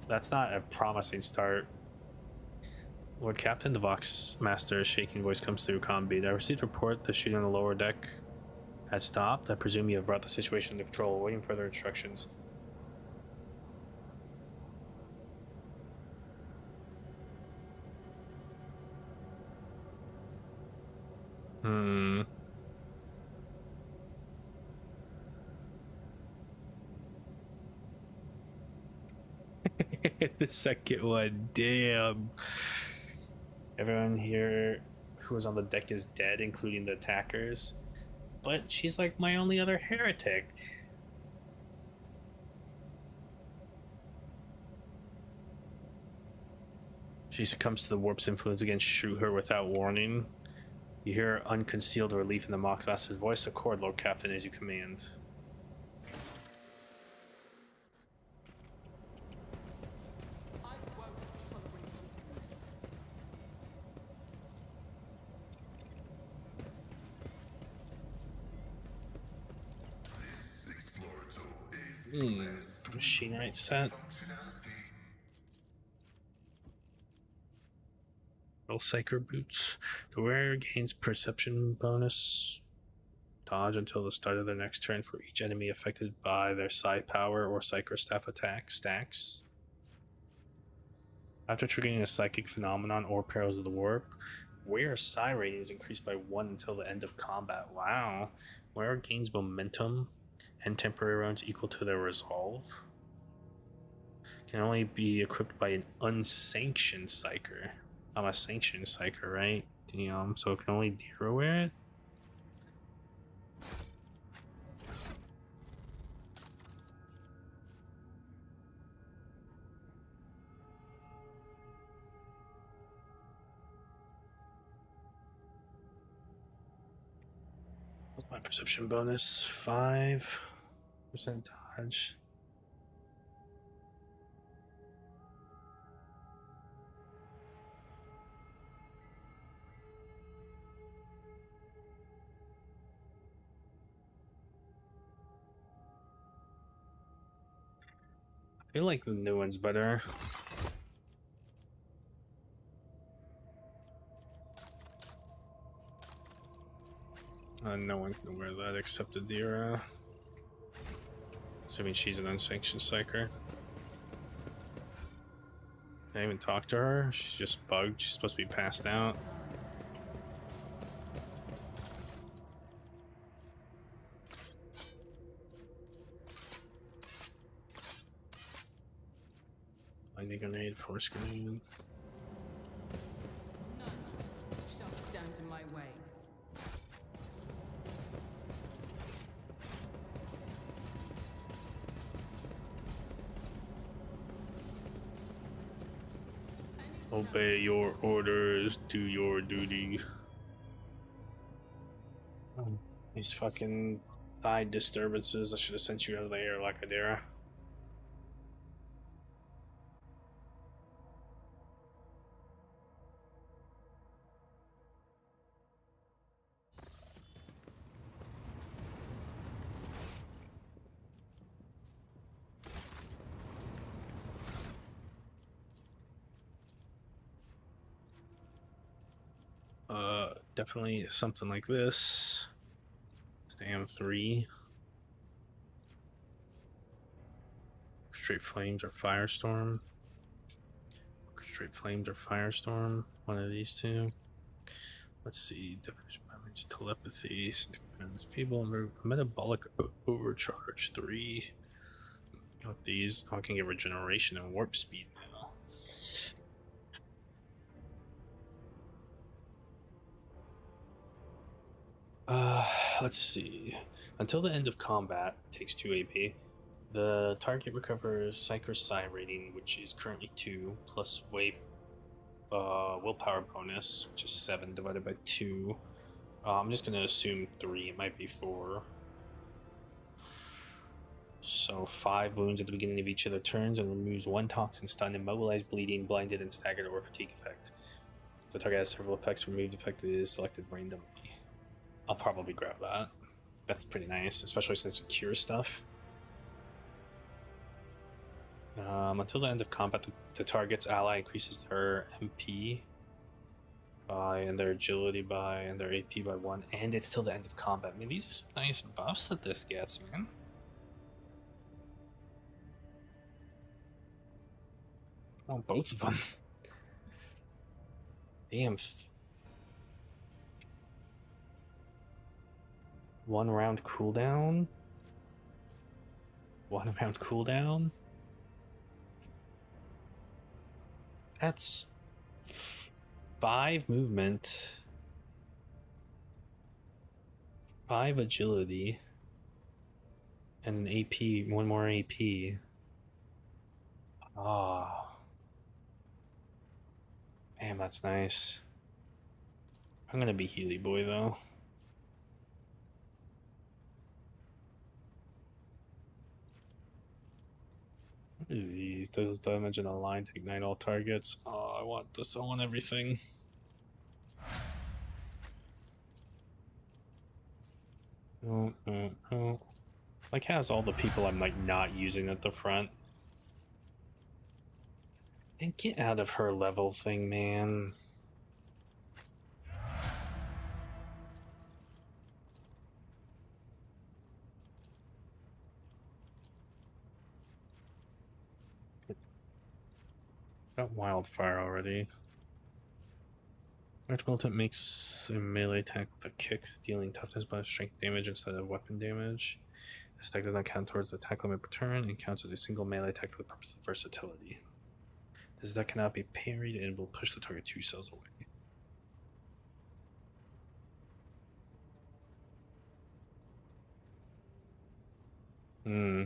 That's not a promising start. Lord Captain, the Vox Master's shaking voice comes through combeat. I received a report the shooting on the lower deck had stopped. I presume you have brought the situation under control, awaiting further instructions. The second one, damn. Everyone here who was on the deck is dead, including the attackers. But she's like my only other heretic. She succumbs to the warp's influence again. Shoot her without warning. You hear unconcealed relief in the Mox Master's voice. Accord, Lord Captain, as you command. I won't tolerate this. Machine right set. Psyker boots. The wearer gains perception bonus. dodge until the start of their next turn for each enemy affected by their psi power or psycho staff attack stacks. After triggering a psychic phenomenon or perils of the warp, Wear psi rating is increased by 1 until the end of combat. Wow. Wear gains momentum and temporary rounds equal to their resolve. Can only be equipped by an unsanctioned psyker. I'm a sanctioned psyker, right? Damn, so can only Dira wear it? What's my perception bonus? 5% dodge. I feel like the new one's better. No one can wear that except Adira. Assuming she's an unsanctioned psyker. Can I even talk to her? She's just bugged. She's supposed to be passed out. Lightning grenade, force grenade. None shall stand in my way. Obey your orders, do your duty. These fucking side disturbances. I should have sent you out of the air like Adira. Definitely something like this. Damn 3. Straight flames or firestorm. Straight flames or firestorm. One of these two. Let's see. Damage, telepathy. Feeble metabolic overcharge 3. With these, I can get regeneration and warp speed now. Let's see. Until the end of combat, takes 2 AP. The target recovers Psyker Psi rating, which is currently 2, plus willpower bonus, which is 7 divided by 2. I'm just gonna assume 3. It might be 4. So 5 wounds at the beginning of each of the turns and removes 1 toxin, stun, immobilized, bleeding, blinded, and staggered or fatigue effect. If the target has several effects, removed effect is selected randomly. I'll probably grab that. That's pretty nice, especially since it cures stuff. Until the end of combat, the target's ally increases their MP by, and their agility by, and their AP by 1, and it's till the end of combat. I mean, these are some nice buffs that this gets, man. I want both of them. Damn. 1 round cooldown. 1 round cooldown. That's 5 movement, 5 agility, and an AP, 1 more AP. Ah. Damn, that's nice. I'm gonna be Healy Boy though. These does damage in a line to ignite all targets. Oh, I want this. I want everything. Oh. Like, has all the people I'm like not using at the front. And get out of her level thing, man. Got wildfire already. Arch Militant makes a melee attack with a kick, dealing toughness bonus strength damage instead of weapon damage. This attack does not count towards the attack limit per turn and counts as a single melee attack for the purpose of versatility. This attack cannot be parried and will push the target 2 cells away. Hmm.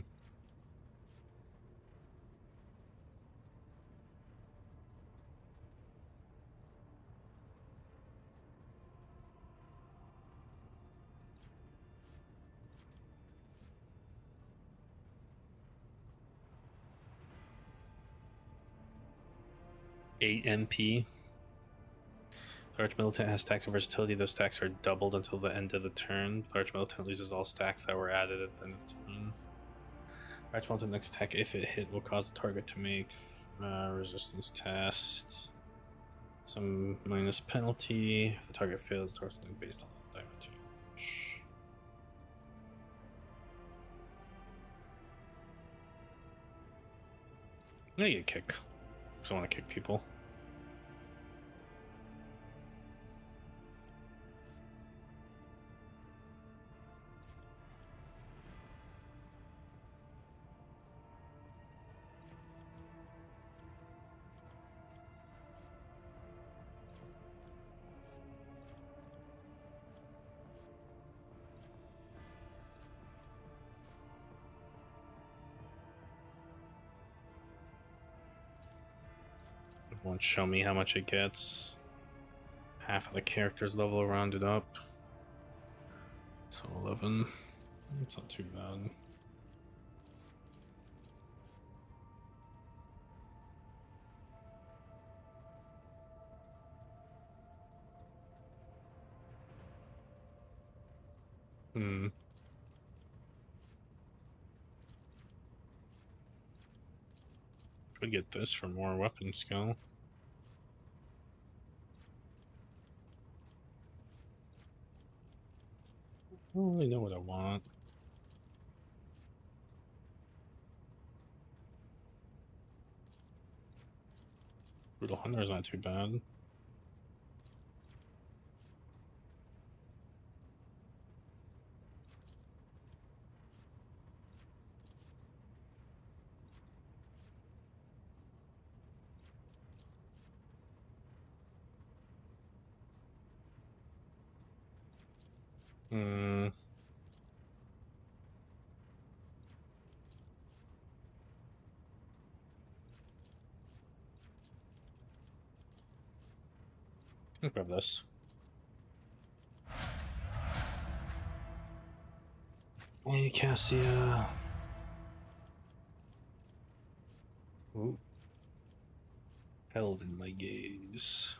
AMP. The Arch Militant has stacks of versatility. Those stacks are doubled until the end of the turn. The Arch Militant loses all stacks that were added at the end of the turn. Arch Militant next attack, if it hit, will cause the target to make resistance test. Some minus penalty. If the target fails, the target is based on the damage. I'm gonna get a kick. Because I want to kick people. It won't show me how much it gets. Half of the character's level rounded up. So 11. It's not too bad. Could get this for more weapon skill. I don't really know what I want. Brutal Hunter is not too bad. I'll grab this. Hey, Cassia. Ooh. Held in my gaze.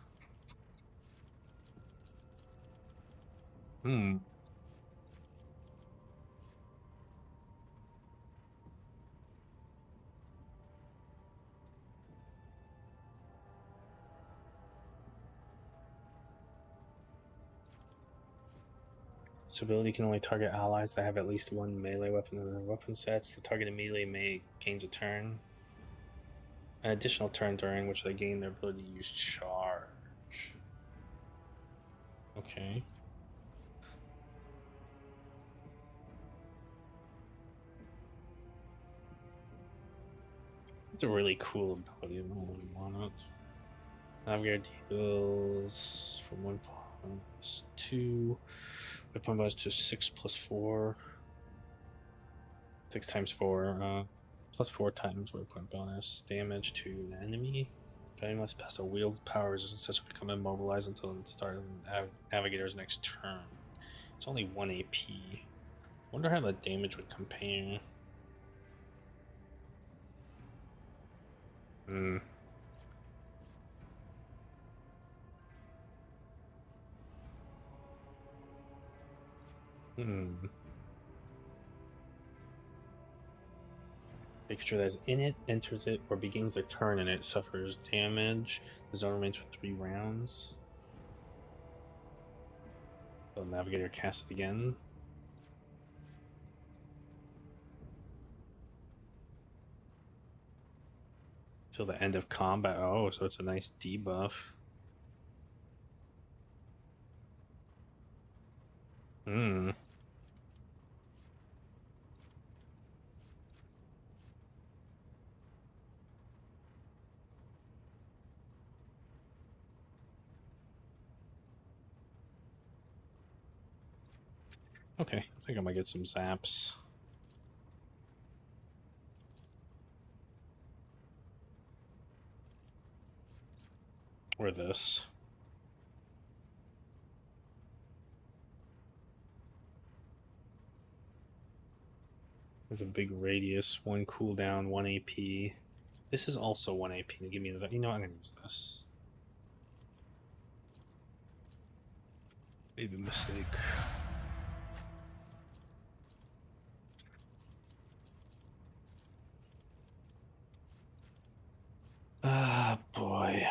This ability can only target allies that have at least one melee weapon in their weapon sets. The target immediately gains a turn. An additional turn during which they gain their ability to use charge. Okay. It's a really cool ability. I don't really want it. Navigator deals from 1 plus 2. Weapon bonus to 6 plus 4. 6 times 4. Plus 4 times weapon bonus. Damage to an enemy. If anyone must pass a wield power resistance test, will become immobilized until the start of the Navigator's next turn. It's only 1 AP. Wonder how the damage would compare. Make sure that is in it, enters it, or begins their turn and it suffers damage. The zone remains for 3 rounds. So Navigator casts it again. Till the end of combat. Oh, so it's a nice debuff. Hmm. Okay, I think I might get some zaps. Or this. There's a big radius, 1 cooldown, 1 AP. This is also 1 AP. Give me the. You know, I'm gonna use this. Maybe a mistake. Ah, boy.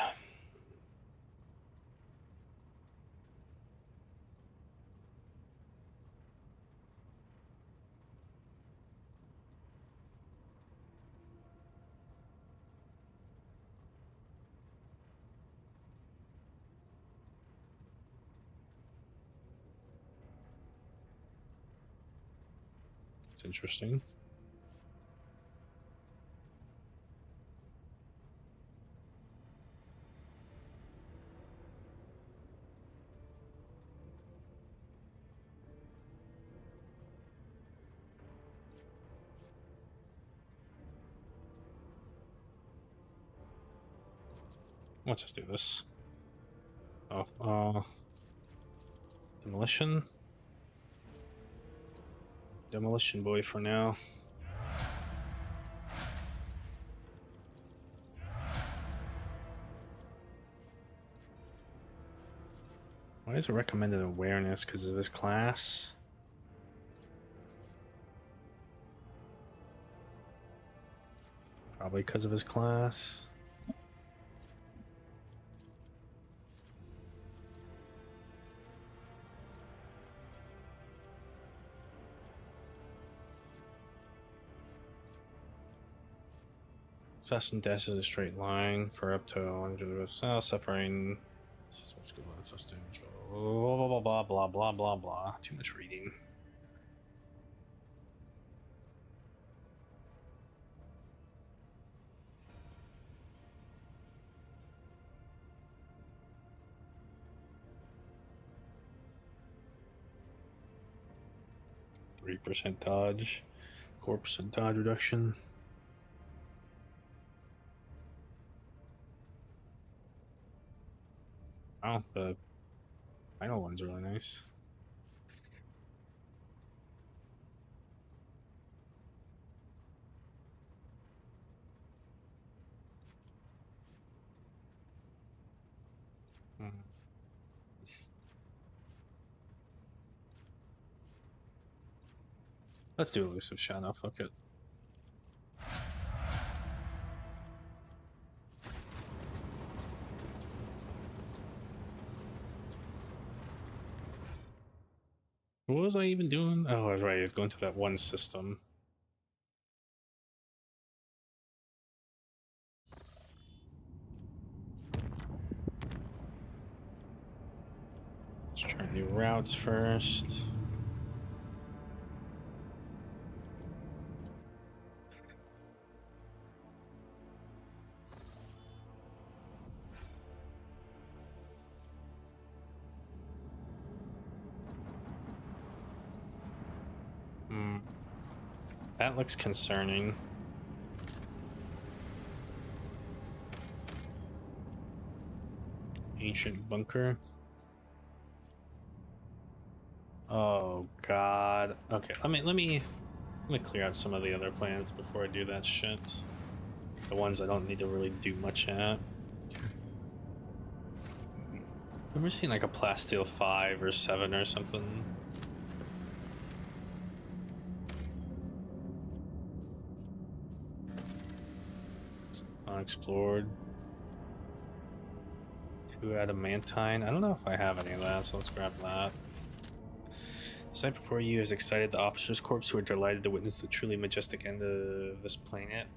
It's interesting. Let's just do this. Oh, demolition. Demolition boy for now. Why is it recommended awareness? Because of his class? Probably because of his class. Assassin dash is a straight line for up to 100 suffering. Blah blah blah blah blah blah blah. Too much reading. %3 dodge, 4% dodge reduction. Oh, the final one's really nice. Let's do elusive shadow, fuck it. What was I even doing? Oh, I was right, I was going to that one system. Let's try new routes first. That looks concerning. Ancient bunker. Oh god. Okay, let me clear out some of the other plans before I do that shit. The ones I don't need to really do much at. I've seen like a plasteel 5 or 7 or something. Unexplored. 2 adamantine. I don't know if I have any of that, so let's grab that. The sight before you has excited the officers' corps who are delighted to witness the truly majestic end of this planet.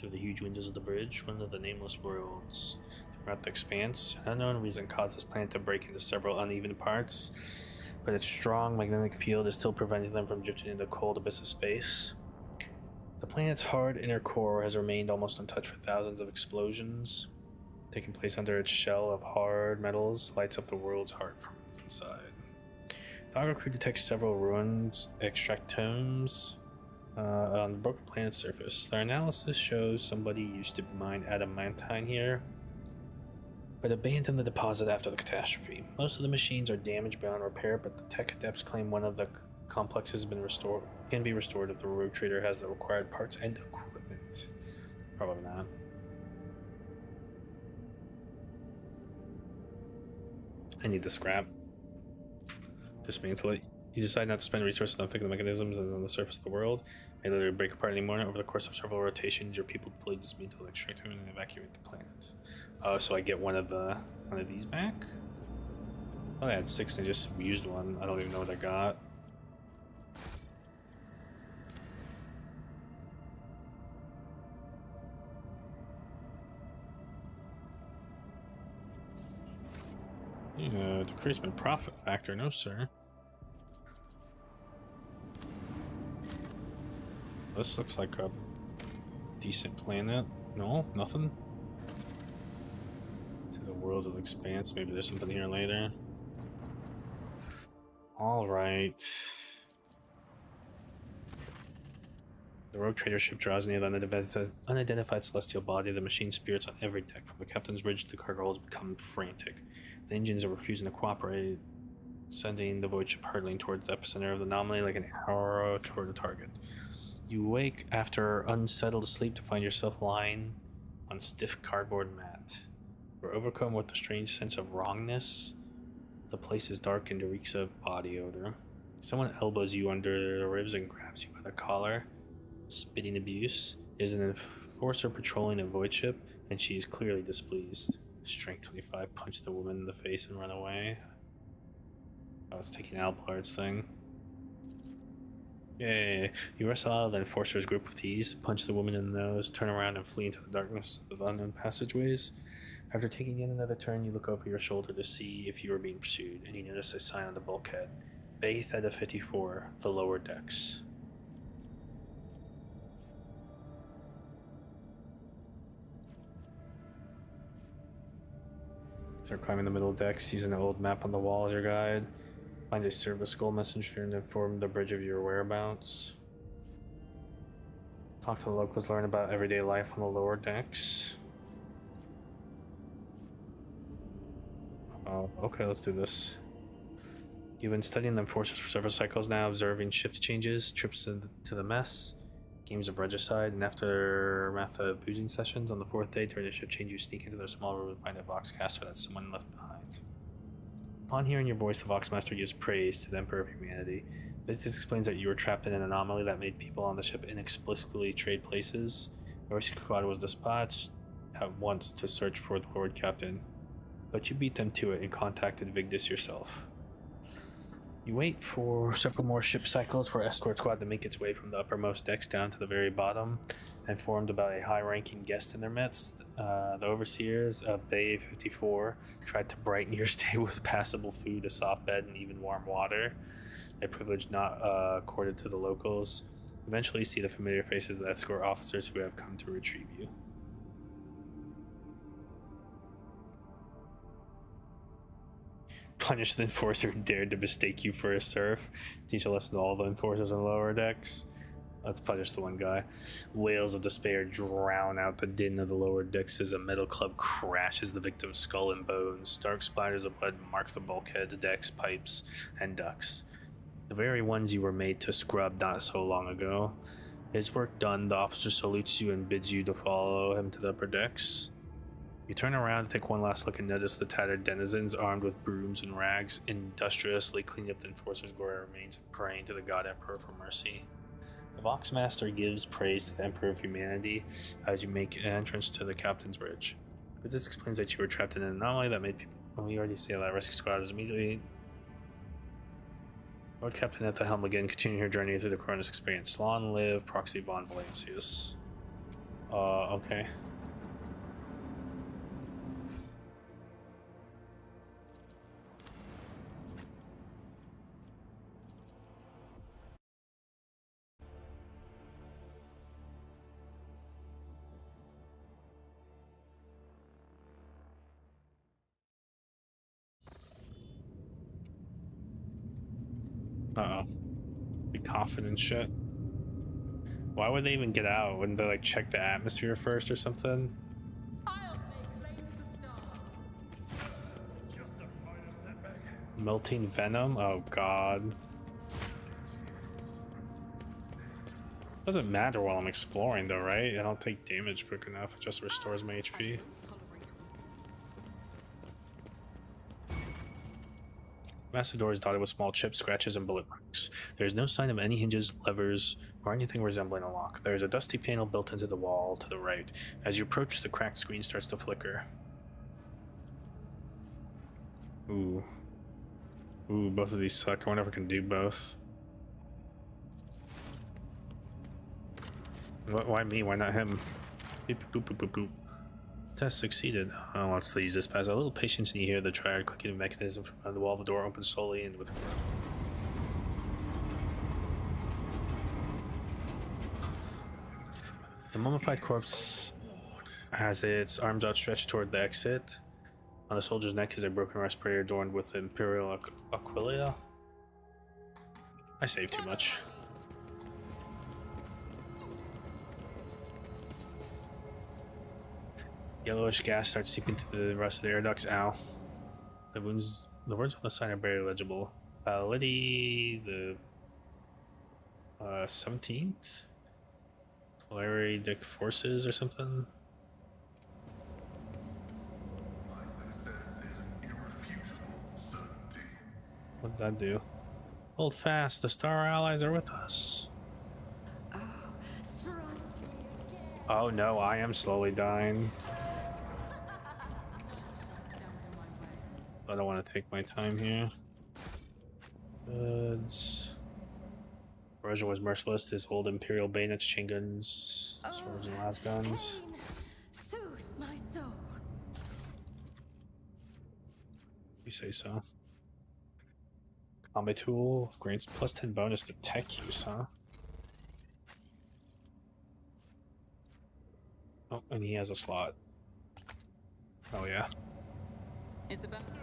Through the huge windows of the bridge, one of the nameless worlds. Throughout the expanse, an unknown reason caused this planet to break into several uneven parts, but its strong magnetic field is still preventing them from drifting into the cold abyss of space. The planet's hard inner core has remained almost untouched for thousands of explosions. Taking place under its shell of hard metals lights up the world's heart from inside. The Auger crew detects several ruins, extractomes, on the broken planet's surface. Their analysis shows somebody used to mine adamantine here, but abandoned the deposit after the catastrophe. Most of the machines are damaged beyond repair, but the tech adepts claim one of the complexes can be restored if the rogue trader has the required parts and equipment. Probably not. I need the scrap. Dismantle it. You decide not to spend resources on fixing the mechanisms on the surface of the world. May literally break apart anymore. Over the course of several rotations, your people fully dismantle, extract them, and evacuate the planet. Oh, so I get one of these back? Oh, I had 6 and I just used one. I don't even know what I got. Yeah, decrease my profit factor. No, sir. This looks like a decent planet. No, nothing. To the world of expanse. Maybe there's something here later. Alright. The rogue trader ship draws near the unidentified celestial body. The machine spirits on every deck, from the captain's bridge to the cargo holds, become frantic. The engines are refusing to cooperate, sending the void ship hurtling towards the epicenter of the anomaly like an arrow toward a target. You wake after unsettled sleep to find yourself lying on a stiff cardboard mat. You're overcome with a strange sense of wrongness. The place is dark and reeks of body odor. Someone elbows you under the ribs and grabs you by the collar. Spitting abuse. Is an enforcer patrolling a void ship, and she is clearly displeased. Strength 25, punch the woman in the face and run away. Oh, it's taking Albalard's thing. Yay. You wrestle out of the enforcer's grip with ease, punch the woman in the nose, turn around and flee into the darkness of unknown passageways. After taking yet another turn, you look over your shoulder to see if you are being pursued, and you notice a sign on the bulkhead. Bay Theta 54, the lower decks. Start climbing the middle decks, using an old map on the wall as your guide. Find a service goal messenger and inform the bridge of your whereabouts. Talk to the locals, learn about everyday life on the lower decks. Oh, okay, let's do this. You've been studying the enforcers for several cycles now, observing shift changes, trips to the mess, games of regicide, and aftermath of boozing sessions. On the 4th day, during the shift change, you sneak into their small room and find a Voxcaster that someone left behind. Upon hearing your voice, the Voxmaster gives praise to the Emperor of Humanity. This explains that you were trapped in an anomaly that made people on the ship inexplicably trade places. Your squad was dispatched at once to search for the Lord Captain, but you beat them to it and contacted Vigdis yourself. You wait for several more ship cycles for escort squad to make its way from the uppermost decks down to the very bottom, informed about a high-ranking guest in their midst. The overseers of Bay 54 tried to brighten your stay with passable food, a soft bed, and even warm water, a privilege not accorded to the locals. Eventually, you see the familiar faces of the escort officers who have come to retrieve you. Punish the enforcer who dared to mistake you for a serf. Teach a lesson to all the enforcers on the lower decks. Let's punish the one guy. Wails of despair drown out the din of the lower decks as a metal club crashes the victim's skull and bones. Dark splatters of blood mark the bulkheads, decks, pipes, and ducts. The very ones you were made to scrub not so long ago. His work done, the officer salutes you and bids you to follow him to the upper decks. You turn around to take one last look and notice the tattered denizens armed with brooms and rags, industriously cleaning up the enforcer's gory remains and praying to the God Emperor for mercy. The Voxmaster gives praise to the Emperor of Humanity as you make an entrance to the Captain's Bridge. But this explains that you were trapped in an anomaly that made people... Oh, you already say that rescue squad was immediately... Lord Captain at the helm again, continuing her journey through the Cronus experience. Long live Proxy von Valancius. Okay. Uh-oh. Be confident shit. Why would they even get out? Wouldn't they like check the atmosphere first or something? I'll lay claim to the stars. Just a minor setback. Melting venom? Oh god. Doesn't matter while I'm exploring though, right? I don't take damage quick enough. It just restores my HP. Tolerate weakness. Master door is dotted with small chips, scratches, and bullet marks. There is no sign of any hinges, levers, or anything resembling a lock. There is a dusty panel built into the wall to the right. As you approach, the cracked screen starts to flicker. Ooh. Ooh, both of these suck. I wonder if I can do both. Why me? Why not him? Boop, boop, boop, boop, boop. Test succeeded. Oh, let's use this pass. A little patience and you hear the triad clicking mechanism from the wall. The door opens slowly and with... The mummified corpse has its arms outstretched toward the exit. On the soldier's neck is a broken respirator adorned with imperial aquilia. I saved too much. Yellowish gas starts seeping through the rusted air ducts. Ow. The words on the sign are barely legible. Validity the 17th? Polaritic forces or something? My success is an irrefutable certainty. What did that do? Hold fast, the Star Allies are with us. Oh, strike me again. Oh no, I am slowly dying. I don't want to take my time here. Goods. Erosion was merciless. His old Imperial bayonets, chain guns, swords, and las guns. Pain, soothe my soul. You say so. Combat tool grants plus 10 bonus to tech use, huh? Oh, and he has a slot. Oh yeah. It's about time.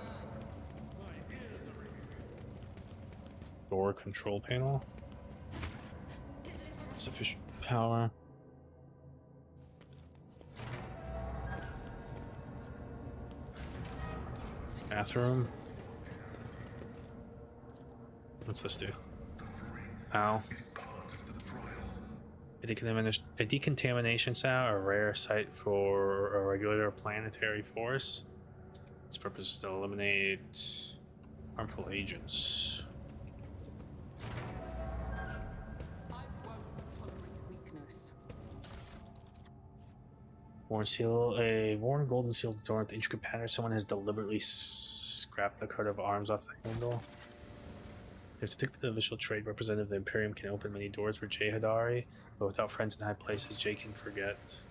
Door control panel. Sufficient power. Bathroom. What's this do? Ow. A decontamination sound, a rare sight for a regular planetary force. Its purpose is to eliminate harmful agents. I won't tolerate weakness. Worn seal, a worn golden seal adorned with intricate pattern. Someone has deliberately scrapped the coat of arms off the handle. There's a certificate of official trade representative of the Imperium can open many doors for Jay Hadari, but without friends in high places, Jay can forget.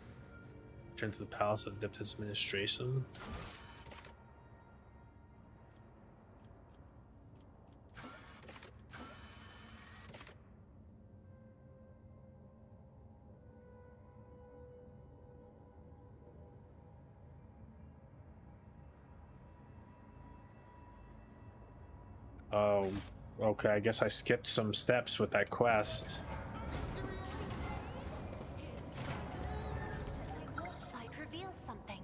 Return to the Palace of Deptus Administration. Oh, okay, I guess I skipped some steps with that quest. The warp site reveals something.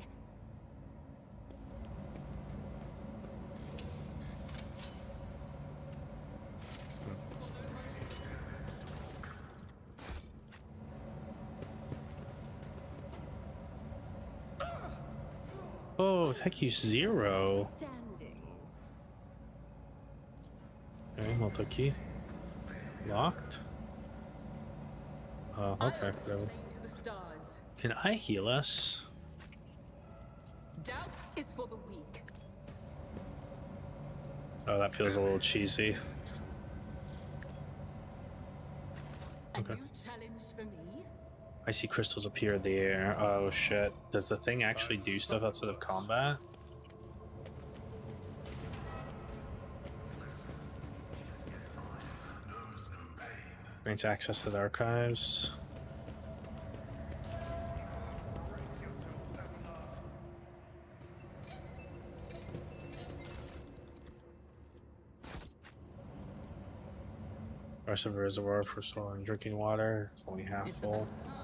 Oh, tech use 0. Standing. Okay, multi-key. Locked? Oh, okay, I'll whatever. lay to the stars. Can I heal us? Doubt is for the weak. Oh, that feels a little cheesy. A Okay. new challenge for me? Icy crystals appear in the air. Oh shit. Does the thing actually do stuff outside of combat? Grants access to the archives. Rest of the reservoir for storing drinking water. It's only half It's full. about time.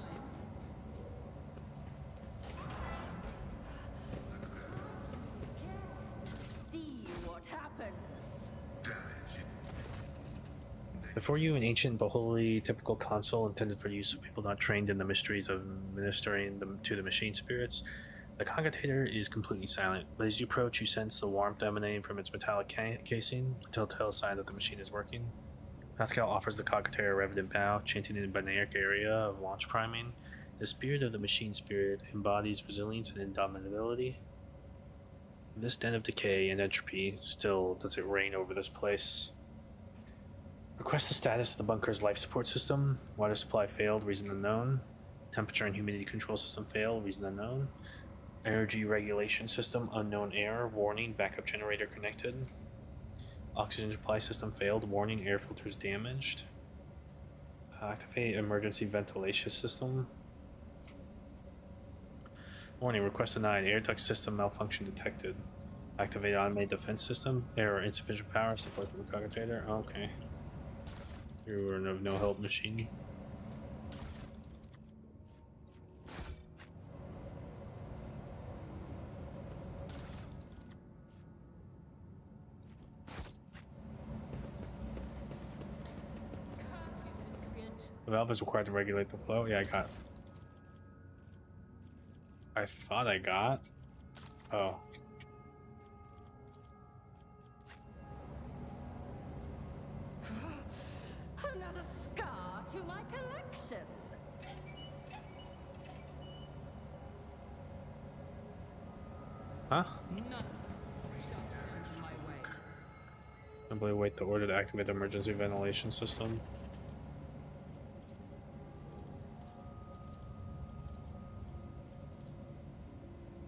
See what happens. Before you, an ancient but wholly typical console intended for use of people not trained in the mysteries of ministering them to the machine spirits. The cogitator is completely silent, but as you approach, you sense the warmth emanating from its metallic casing, a telltale sign that the machine is working. Pascal offers the cogitator a reverent bow, chanting in a binaric area of launch priming. The spirit of the machine spirit embodies resilience and indomitability. In this den of decay and entropy, still does it reign over this place. Request the status of the bunker's life support system. Water supply failed, reason unknown. Temperature and humidity control system failed, reason unknown. Energy regulation system, unknown error, warning, backup generator connected. Oxygen supply system failed, warning, air filters damaged. Activate emergency ventilation system. Warning, request denied, air duct system malfunction detected. Activate automated defense system, error, insufficient power, support from the cogitator. Okay. You were of no help machine. Curse you, miscreant. The valve is required to regulate the flow. Yeah, I got. I thought I got. Oh. Another scar to my collection. Huh? None shall stand in my way. Simply wait the order to activate the emergency ventilation system.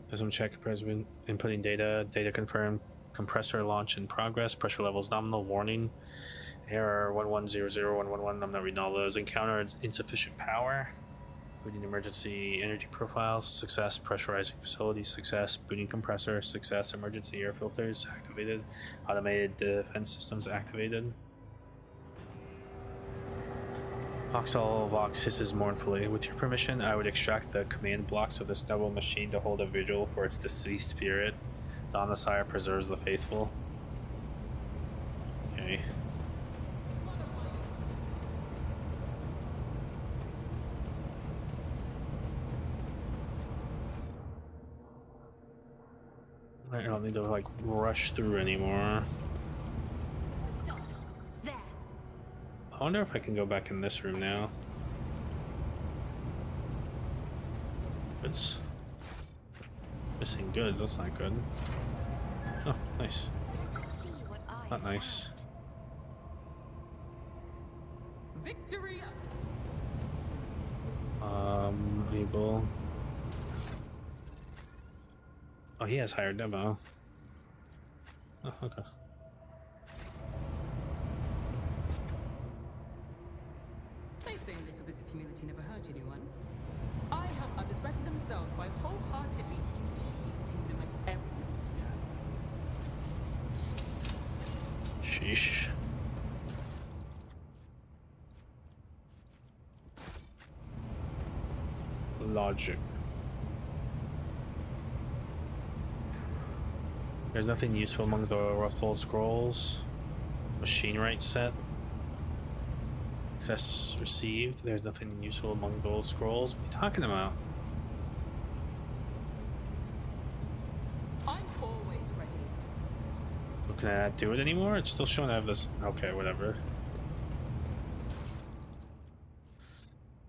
System check, president inputting data, data confirmed, compressor launch in progress, pressure levels nominal, warning, error 1100111, I'm not reading all those, encountered insufficient power, booting emergency energy profiles, success, pressurizing facilities, success, booting compressor, success, emergency air filters activated, automated defense systems activated. Voxel Vox hisses mournfully. With your permission, I would extract the command blocks of this noble machine to hold a vigil for its deceased spirit. The Omnissiah preserves the faithful. Okay. I don't need to like rush through anymore. Stop. There. I wonder if I can go back in this room now. Goods. Missing goods, that's not good. Oh, nice. See what I Not nice. Victory! Able. Oh, he has higher demo. Oh, okay. They say a little bit of humility never hurt anyone. I help others better themselves by wholeheartedly humiliating them at every step. Sheesh. Logic. There's nothing useful among the ruffled scrolls. Machine right set. Access received. There's nothing useful among those scrolls. What are you talking about? I'm always ready. So can I not do it anymore? It's still showing I have this. Okay, whatever.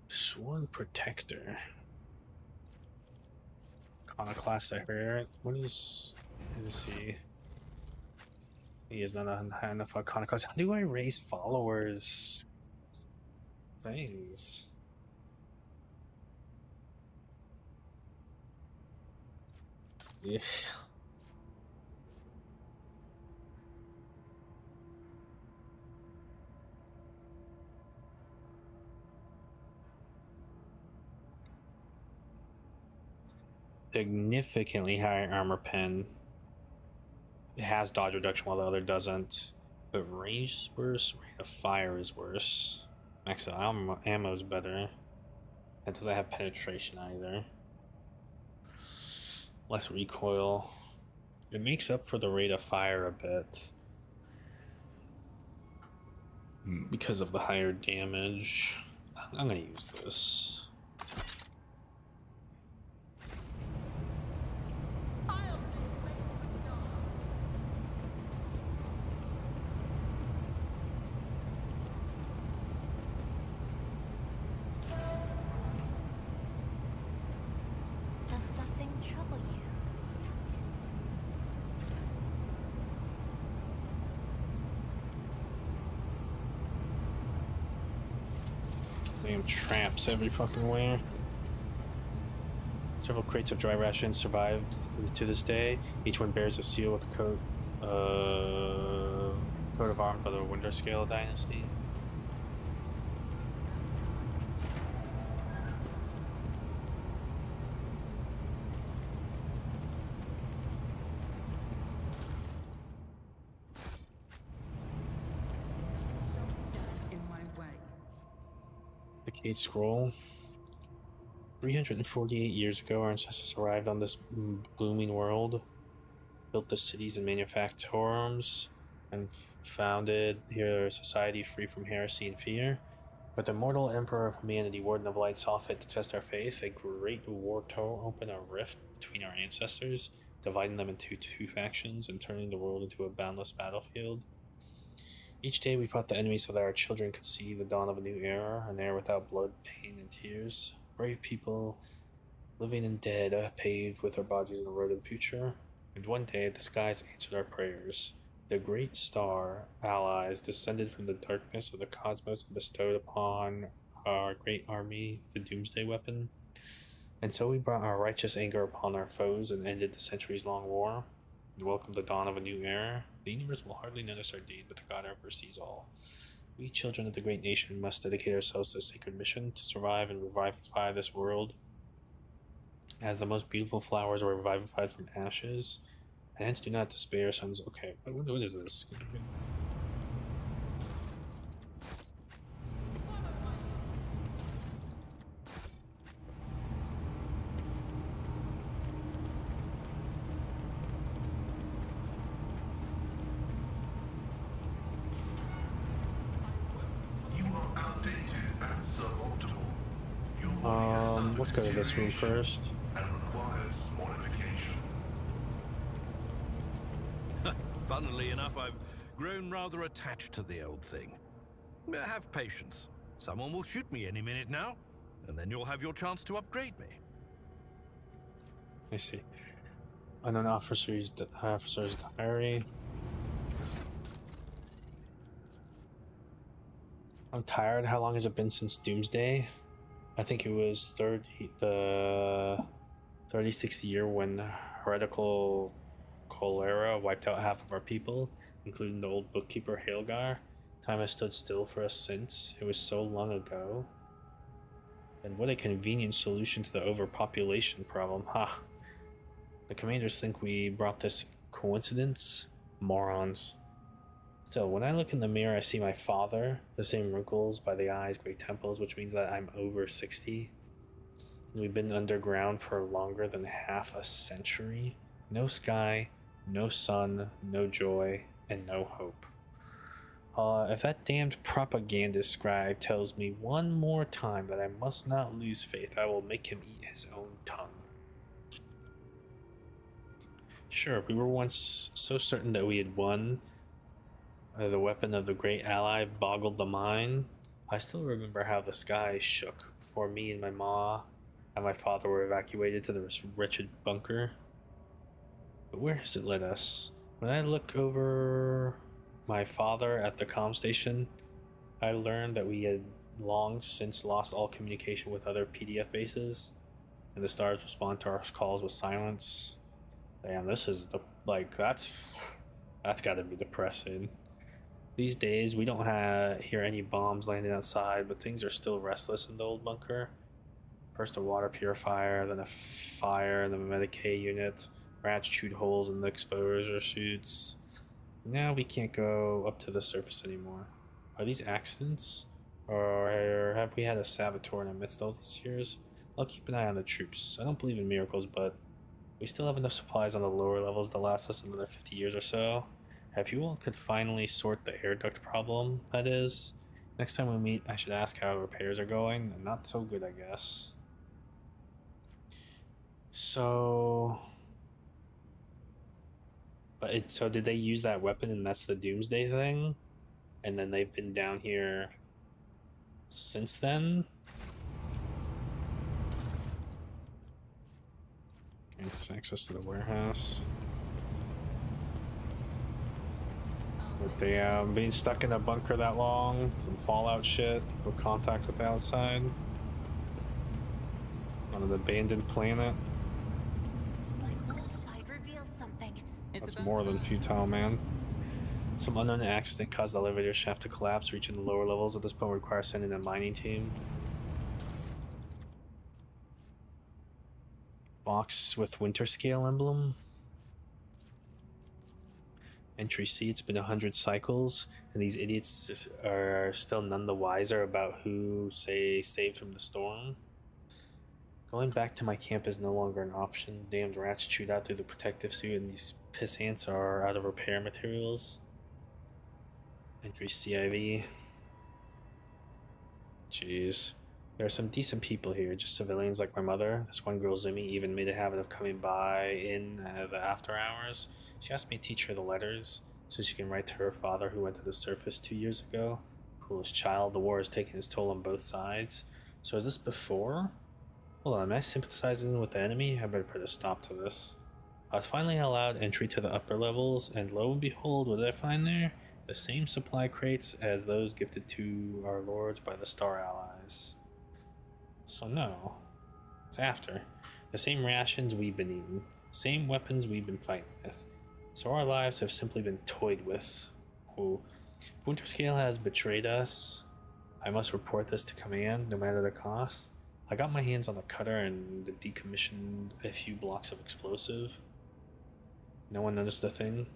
Sworn Protector. Iconoclastic, right? What is... Let's see. He is not enough iconoclast. How do I raise followers? Things. Yeah. Significantly higher armor pen. It has dodge reduction while the other doesn't. But range is worse, rate of fire is worse. Max ammo is better. That doesn't have penetration either. Less recoil. It makes up for the rate of fire a bit. Because of the higher damage. I'm gonna use this. I'll make way to the stars. Does something trouble you, Damn traps every fucking where. Several crates of dry rations survived to this day. Each one bears a seal with the coat of arms by the Winterscale dynasty. Shall stand in my way. The Cage Scroll. 348 years ago, our ancestors arrived on this blooming world, built the cities and manufactorums, and founded here a society free from heresy and fear. But the mortal emperor of humanity, Warden of Light, saw fit to test our faith. A great war tore open a rift between our ancestors, dividing them into two factions and turning the world into a boundless battlefield. Each day we fought the enemy so that our children could see the dawn of a new era, an era without blood, pain, and tears. Brave people, living and dead, paved with our bodies on the road of the future. And one day the skies answered our prayers. The great star allies descended from the darkness of the cosmos and bestowed upon our great army the doomsday weapon. And so we brought our righteous anger upon our foes and ended the centuries-long war. And welcomed the dawn of a new era. The universe will hardly notice our deed, but the God Emperor sees all. We children of the great nation must dedicate ourselves to a sacred mission to survive and revivify this world. As the most beautiful flowers are revivified from ashes, and hence do not despair, sons. Okay, what is this? You are outdated and suboptimal. Your body has suffered Let's go to this room deterioration first. and requires modification. Funnily enough, I've grown rather attached to the old thing. Have patience. Someone will shoot me any minute now, and then you'll have your chance to upgrade me. I see. Unknown officer's diary. I'm tired. How long has it been since Doomsday? I think it was the 36th year when heretical cholera wiped out half of our people, including the old bookkeeper Hailgar. Time has stood still for us since. It was so long ago. And what a convenient solution to the overpopulation problem, ha! The commanders think we brought this coincidence? Morons. Still, when I look in the mirror, I see my father, the same wrinkles by the eyes, great temples, which means that I'm over 60. We've been underground for longer than half a century. No sky, no sun, no joy, and no hope. If that damned propaganda scribe tells me one more time that I must not lose faith, I will make him eat his own tongue. Sure, we were once so certain that we had won. The weapon of the great ally boggled the mind. I still remember how the sky shook before me and my ma and my father were evacuated to this wretched bunker. But where has it led us? When I look over my father at the comm station, I learned that we had long since lost all communication with other PDF bases, and the stars respond to our calls with silence. Damn, this is that's gotta be depressing. These days we don't hear any bombs landing outside, but things are still restless in the old bunker. First a water purifier, then a fire, then a Medicaid unit. Rats chewed holes in the exposure chutes. Now we can't go up to the surface anymore. Are these accidents? Or have we had a saboteur in the midst of all these years? I'll keep an eye on the troops. I don't believe in miracles, but we still have enough supplies on the lower levels to last us another 50 years or so. If you all could finally sort the air duct problem, that is. Next time we meet, I should ask how repairs are going. Not so good, I guess. So... So did they use that weapon and that's the Doomsday thing? And then they've been down here since then? Okay, access to the warehouse. With the being stuck in a bunker that long, some Fallout shit, no contact with the outside. On an abandoned planet. My left side reveals something. That's more than futile, man. Some unknown accident caused the elevator shaft to collapse. Reaching the lower levels at this point requires sending a mining team. Box with winter scale emblem. Entry C, it's been 100 cycles, and these idiots are still none the wiser about who, say, saved from the storm. Going back to my camp is no longer an option. Damned rats chewed out through the protective suit, and these piss ants are out of repair materials. Entry CIV. Jeez. There are some decent people here, just civilians like my mother. This one girl, Zimmy, even made a habit of coming by in the after hours. She asked me to teach her the letters, so she can write to her father who went to the surface 2 years ago. Foolish child, the war has taken its toll on both sides. So is this before? Hold on, am I sympathizing with the enemy? I better put a stop to this. I was finally allowed entry to the upper levels, and lo and behold, what did I find there? The same supply crates as those gifted to our lords by the Star Allies. So no, it's after. The same rations we've been eating, same weapons we've been fighting with. So our lives have simply been toyed with. Oh, if Winterscale has betrayed us, I must report this to command, no matter the cost. I got my hands on the cutter and decommissioned a few blocks of explosive. No one noticed a thing.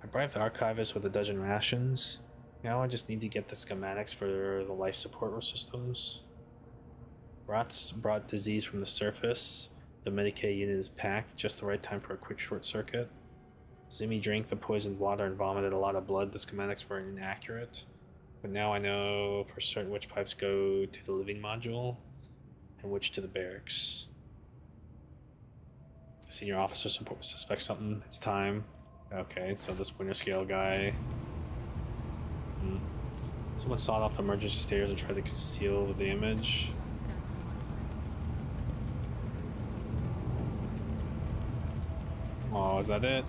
I bribed the archivist with a dozen rations. Now I just need to get the schematics for the life support systems. Rats brought disease from the surface. The Medicaid unit is packed, just the right time for a quick short circuit. Zimmy drank the poisoned water and vomited a lot of blood. The schematics were inaccurate. But now I know for certain which pipes go to the living module and which to the barracks. Senior officer suspects something. It's time. Okay, so this winter scale guy. Someone sawed off the emergency stairs and tried to conceal the damage. Oh, is that it?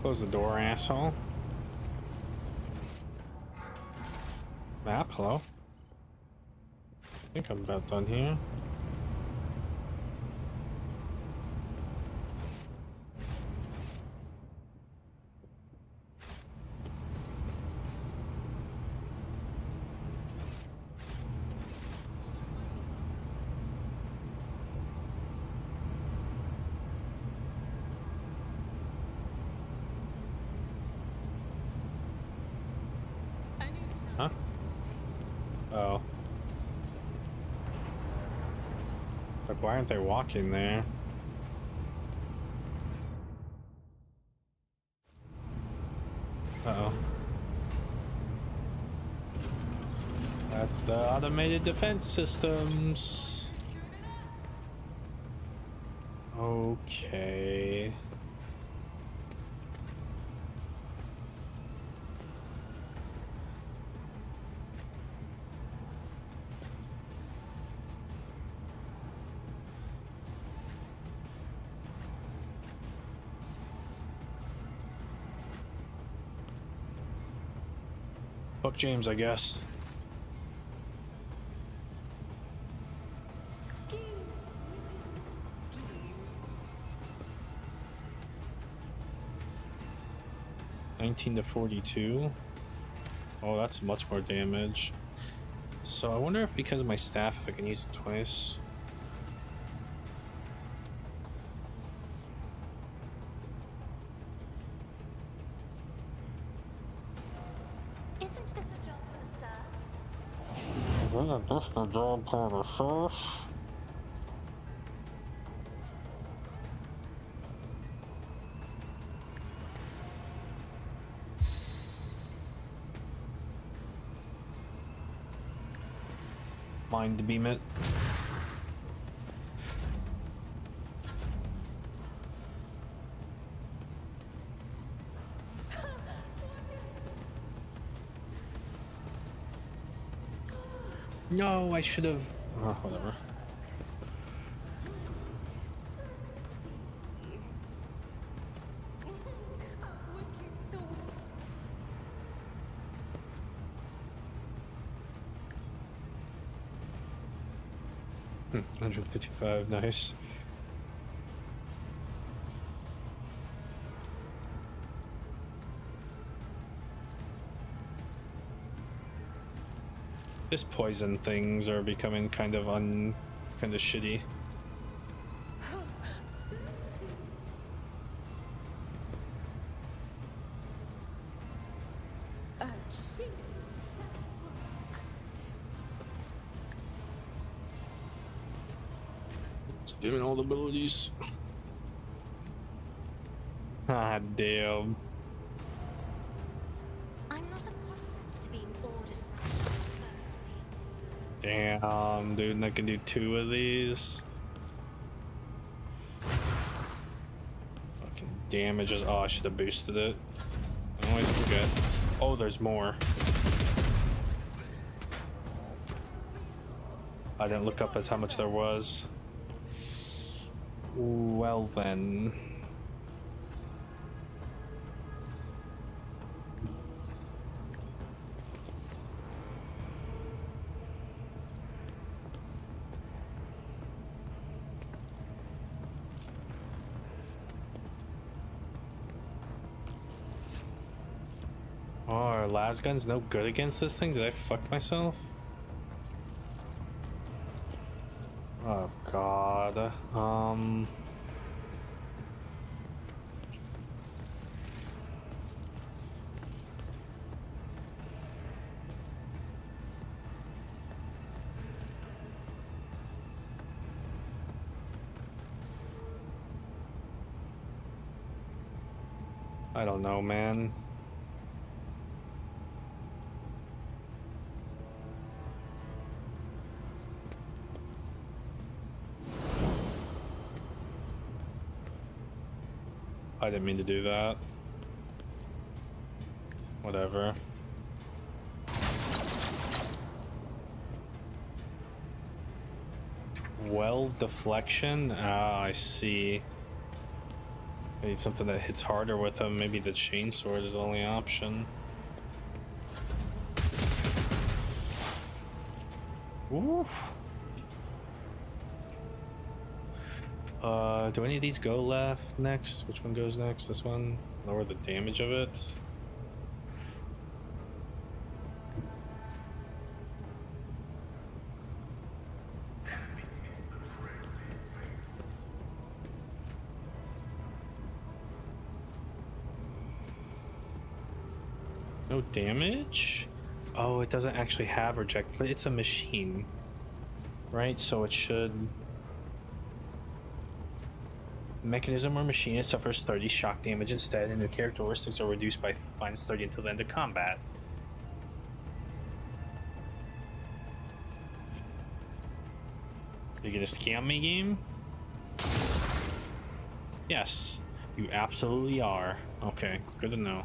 Close the door, asshole. Map, hello? I think I'm about done here. Huh? Oh. Like, why aren't they walking there? Uh-oh. That's the automated defense systems. Okay. Fuck James, I guess. Schemes, schemes. 19 to 42. Oh, that's much more damage. So I wonder if because of my staff, if I can use it twice. Isn't this a job for the serfs? Isn't this the job for the serfs? Mind beam it. No, I should have. Oh, whatever. A wicked thought. 155, nice. This poison things are becoming kind of shitty. A cheap It's giving all the abilities. Ah, damn. I'm not accustomed to being ordered. Damn, dude, and I can do 2 of these. Fucking damages. Oh, I should have boosted it. I always forget. Oh, there's more. I didn't look up as how much there was. Well then. Oh, are las guns no good against this thing? Did I fuck myself? Oh god. I don't know, man. I didn't mean to do that. Whatever. Well, deflection? Ah, I see. I need something that hits harder with them. Maybe the chainsword is the only option. Oof. Do any of these go left next? Which one goes next? This one? Lower the damage of it. No damage? Oh, it doesn't actually have reject, but it's a machine. Right? So it should... Mechanism or machine, it suffers 30 shock damage instead, and the characteristics are reduced by -30 until the end of combat. You gonna scam me, game? Yes, you absolutely are. Okay, good to know.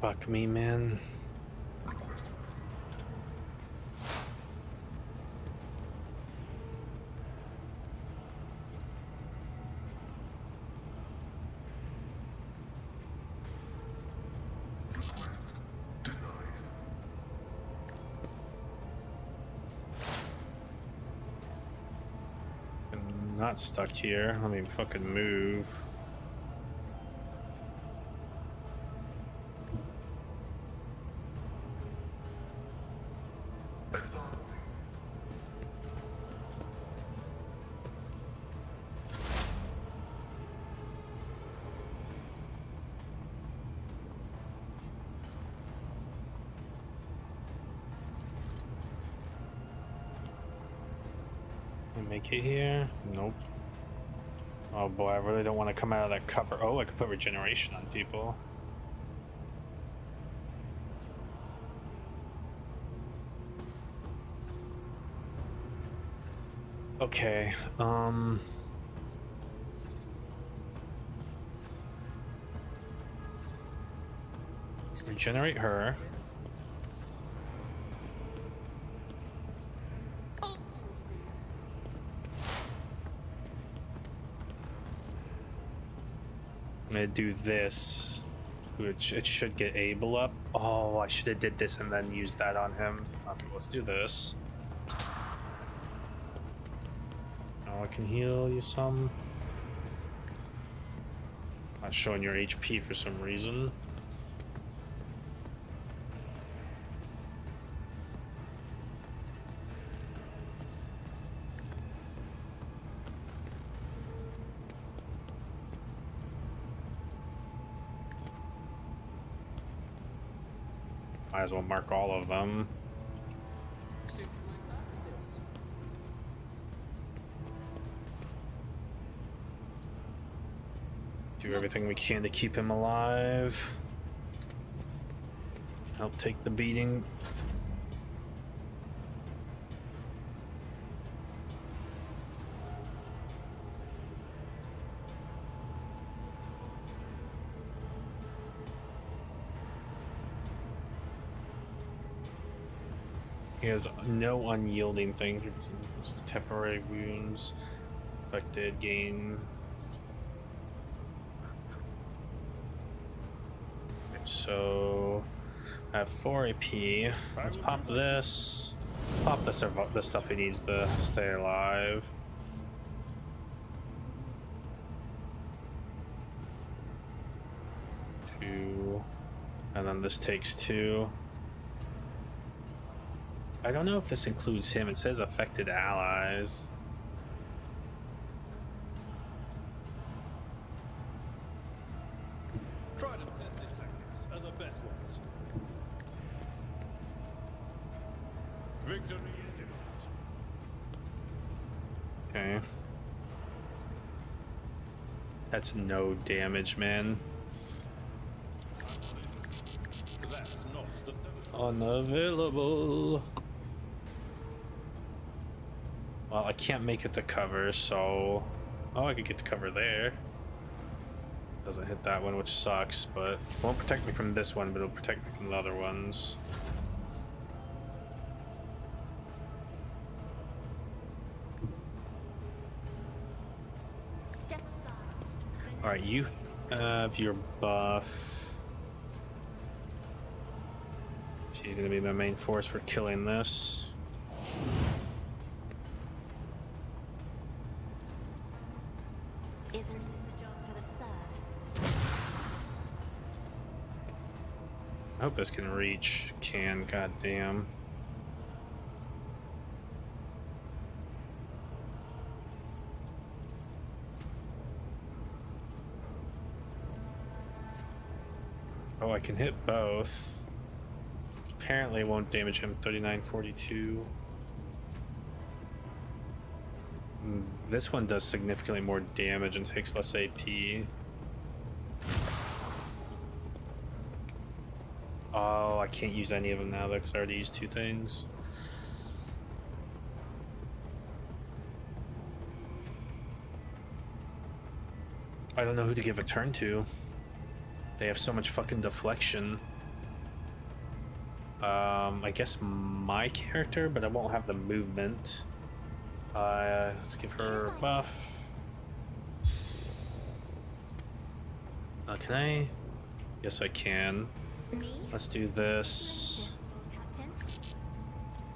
Fuck me, man. I'm not stuck here. Let me fucking move. Make it here? Nope. Oh boy, I really don't want to come out of that cover. Oh, I could put regeneration on people. Okay, regenerate her. All too easy. I'm gonna do this, which it should get Abel up. Oh, I should have did this and then used that on him. Okay, let's do this. Oh, I can heal you some. Not showing your HP for some reason. Might as well mark all of them. Suits my purposes. Do everything we can to keep him alive. Help take the beating. He has no unyielding thing. It's temporary wounds, affected, gain. So I have 4 AP. Let's pop this. Let's pop the stuff he needs to stay alive. Two, and then this takes 2. I don't know if this includes him. It says affected allies. Tried and tested tactics are the best ones. Victory is imminent. Okay. That's no damage, man. That's not the Unavailable. Well, I can't make it to cover, so... Oh, I could get to cover there. Doesn't hit that one, which sucks, but... It won't protect me from this one, but it'll protect me from the other ones. Step aside. Alright, you have your buff. She's gonna be my main force for killing this. Isn't this a job for the serfs? I hope this can reach. Can, goddamn. Oh, I can hit both. Apparently it won't damage him. 3942. This one does significantly more damage and takes less AP. Oh, I can't use any of them now though because I already used 2 things. I don't know who to give a turn to. They have so much fucking deflection. I guess my character, but I won't have the movement. Let's give her a buff. Can I? Yes, I can. Me? Let's do this. Captain?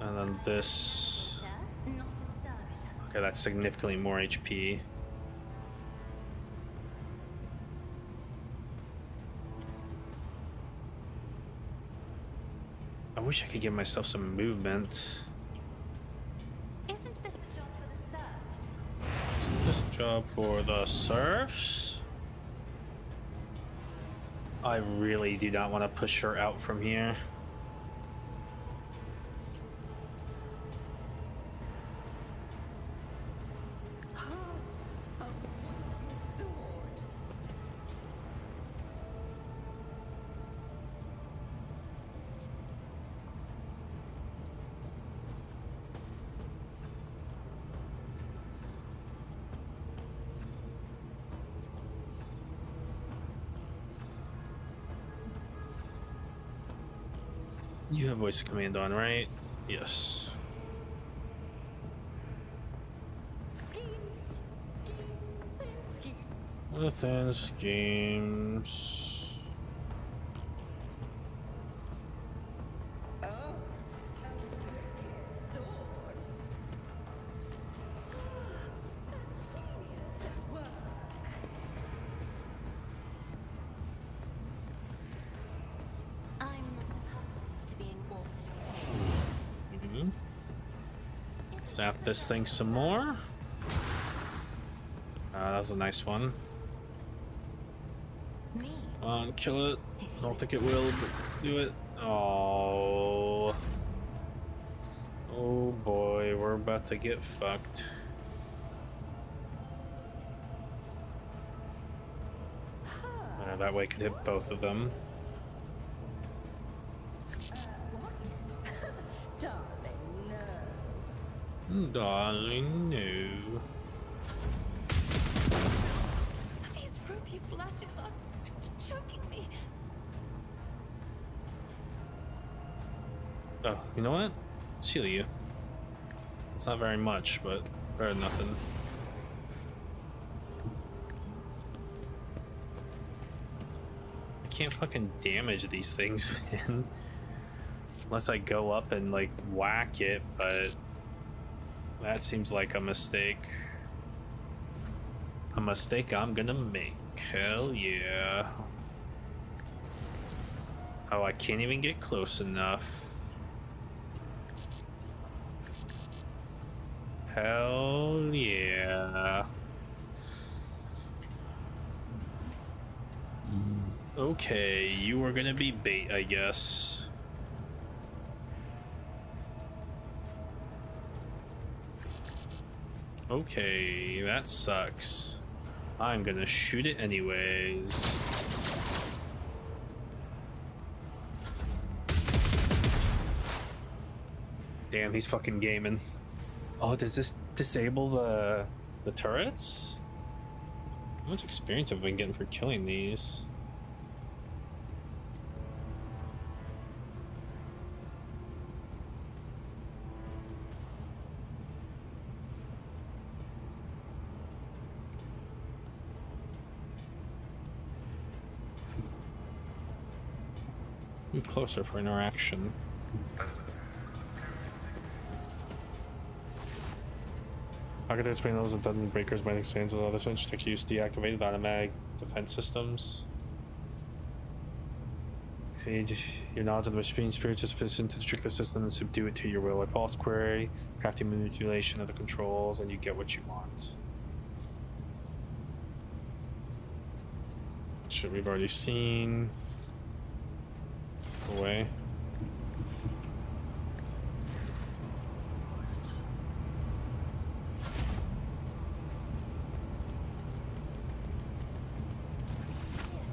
And then this. Sir? Not a servitor. Okay, that's significantly more HP. I wish I could give myself some movement. Isn't this a job for the serfs? Isn't this a job for the serfs? I really do not want to push her out from here. You have voice command on, right? Yes. Within schemes. Oh, a wicked thought. A genius at work. I'm not accustomed to being ordered. Zap this thing some more. That was a nice one. Me? Come on, kill it. I don't think it will, but do it. Oh. Oh boy, we're about to get fucked. That way I could hit both of them. What? Darling, no. Darling, no. These ruby flashes are choking me. Oh, you know what? Seal you. It's not very much, but better than nothing. I can't fucking damage these things, man. Unless I go up and like whack it, but that seems like a mistake. A mistake I'm gonna make. Hell yeah. Oh, I can't even get close enough. Hell yeah. Okay, you are gonna be bait, I guess. Okay, that sucks. I'm gonna shoot it anyways. Damn, he's fucking gaming. Oh, does this disable the turrets? How much experience have we been getting for killing these? Move closer for interaction. Targeted between those and deadened breakers might exchange with other switch to use deactivated automatic defense systems. Sage, your knowledge of the machine spirits is sufficient to trick the system and subdue it to your will. A false query, crafty manipulation of the controls, and you get what you want. Shit we've already seen. Away.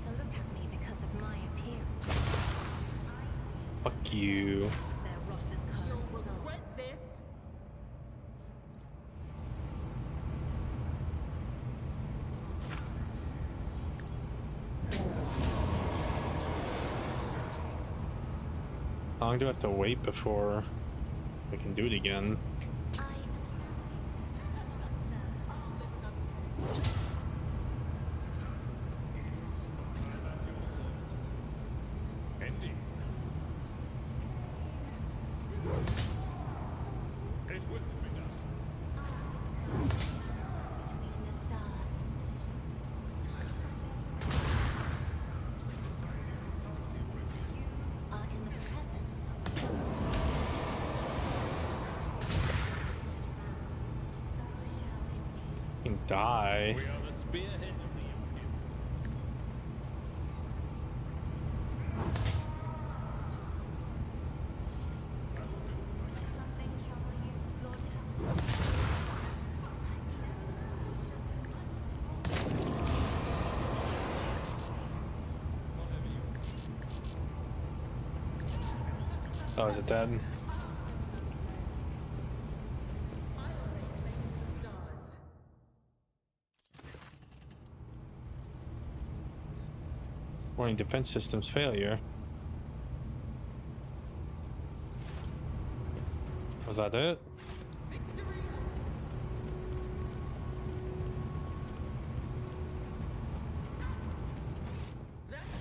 So look at me because of my appearance. Fuck you. Their rotten You'll colored souls. regret this. How long do I have to wait before I can do it again? I am Indeed. It will be done. between the stars. You are in the presence of the so shall it be. I can die. We are the spearhead of the Empire. Something trouble you, Lord Captain? Oh, is it dead? I lay claim to the stars. Warning, defense systems failure. Was that it? Victory!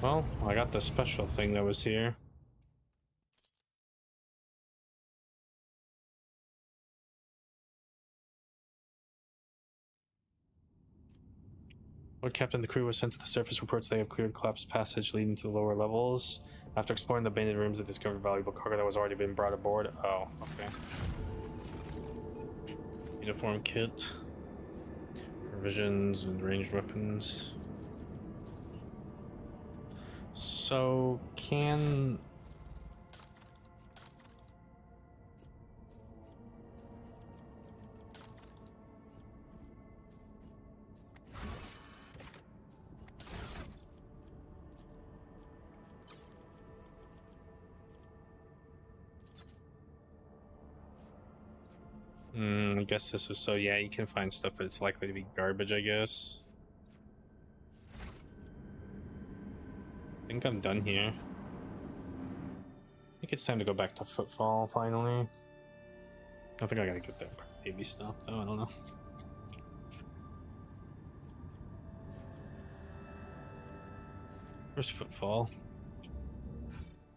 Well, I got the special thing that was here. Lord Captain, the crew was sent to the surface. Reports they have cleared collapsed passage leading to the lower levels. After exploring the abandoned rooms, they discovered valuable cargo that was already been brought aboard. Oh, okay. Uniform kit. Provisions and ranged weapons. So, can... I guess this was so, yeah, you can find stuff, but it's likely to be garbage, I guess. I think I'm done here. I think it's time to go back to Footfall, finally. I think I gotta get that baby stuff, though, I don't know. Where's Footfall?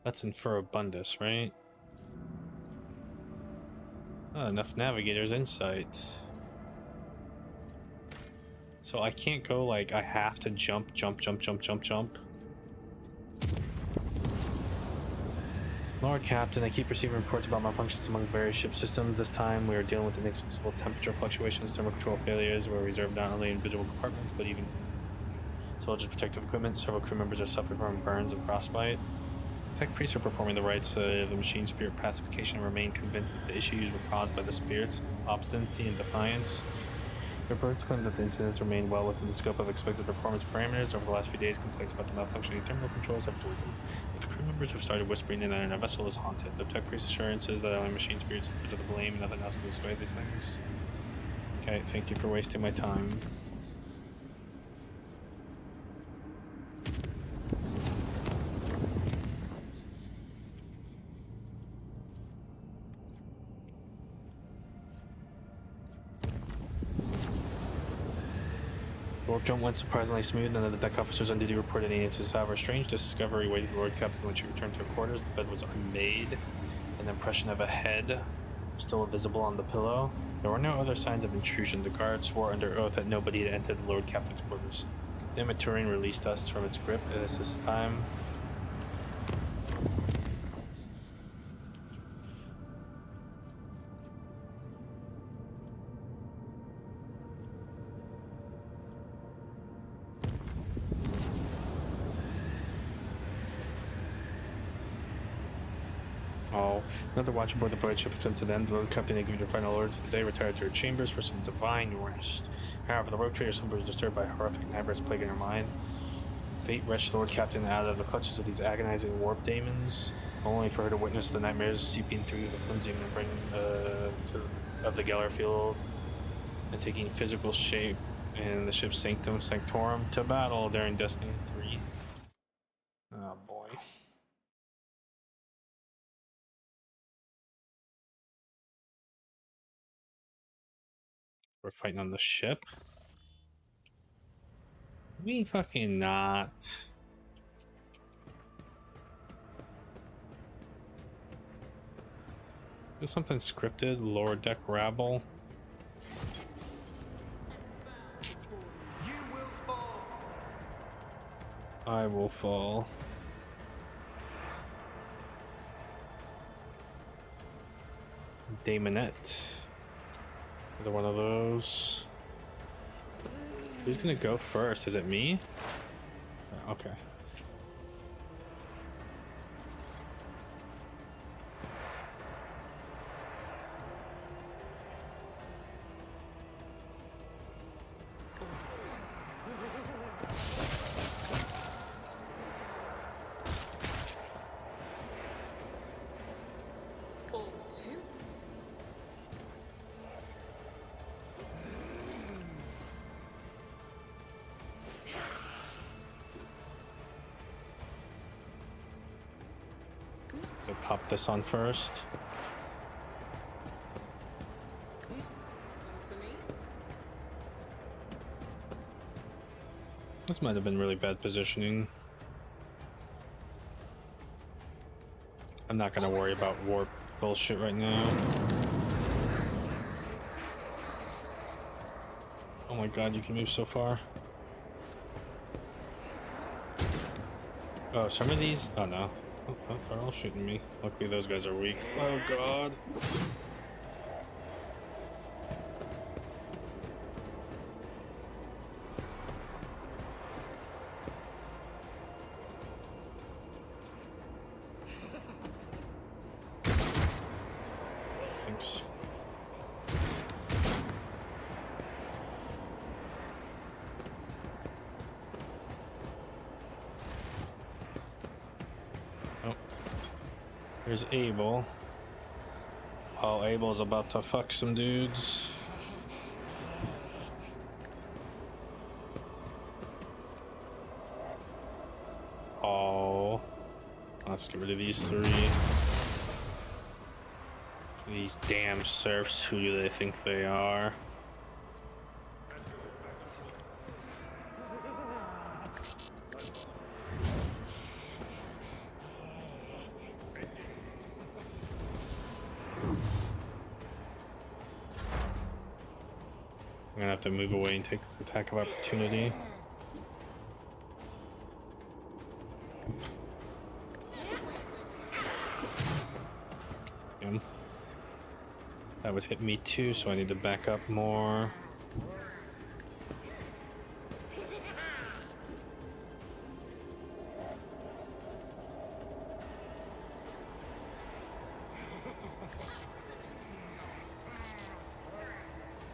That's in Furabundus, right? Oh, enough navigators insight. So I can't go like I have to jump. Lord Captain, I keep receiving reports about malfunctions among various ship systems. This time we are dealing with inexplicable temperature fluctuations, thermal control failures were reserved not only in individual compartments but even soldiers' protective equipment. Several crew members are suffering from burns and frostbite. Tech priests are performing the rites of the machine spirit pacification and remain convinced that the issues were caused by the spirits' obstinacy and defiance. Reports claim that the incidents remain well within the scope of expected performance parameters. Over the last few days, complaints about the malfunctioning terminal controls have dwindled, but the crew members have started whispering in that our vessel is haunted. The tech priest's assurances that only machine spirits are to blame and nothing else will destroy these things. Okay, thank you for wasting my time. The warp jump went surprisingly smooth, and the deck officers on duty reported any incidents. However, a strange discovery awaited the Lord Captain when she returned to her quarters. The bed was unmade. An impression of a head was still visible on the pillow. There were no other signs of intrusion. The guard swore under oath that nobody had entered the Lord Captain's quarters. The Imaturing released us from its grip. It is his time. Another watch aboard the void ship had come to the end. The Lord Captain had given her final orders of the day, retired to her chambers for some divine rest. However, the rogue trader was disturbed by horrific nightmares plaguing her mind. Fate wrenched the Lord Captain out of the clutches of these agonizing warp demons, only for her to witness the nightmares seeping through the flimsy membrane of the Geller field and taking physical shape in the ship's sanctum sanctorum to battle during Destiny 3. Oh boy. We're fighting on the ship. We fucking not. Is something scripted? Lower deck rabble? You will fall. I will fall. Damonette. Another one of those. Who's gonna go first? Is it me? Okay. Pop this on first. This might have been really bad positioning. I'm not gonna worry about warp bullshit right now. Oh my god, you can move so far. Oh, some of these? Oh no. Oh, they're all shooting me. Luckily those guys are weak. Oh god. Thanks. Here's Abel. Oh, Abel's about to fuck some dudes. Oh. Let's get rid of these three. These damn serfs, who do they think they are? I'm gonna have to move away and take the attack of opportunity. That would hit me too, so I need to back up more.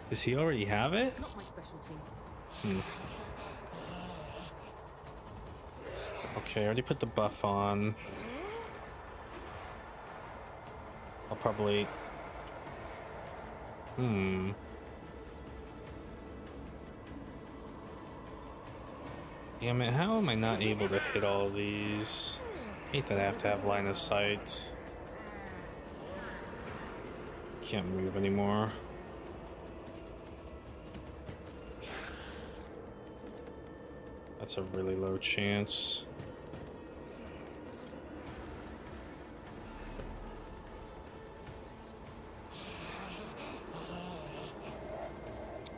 Does he already have it? Not my specialty. Okay, I already put the buff on. I'll probably... Damn it, how am I not able to hit all of these? Hate that I have to have line of sight. Can't move anymore. That's a really low chance.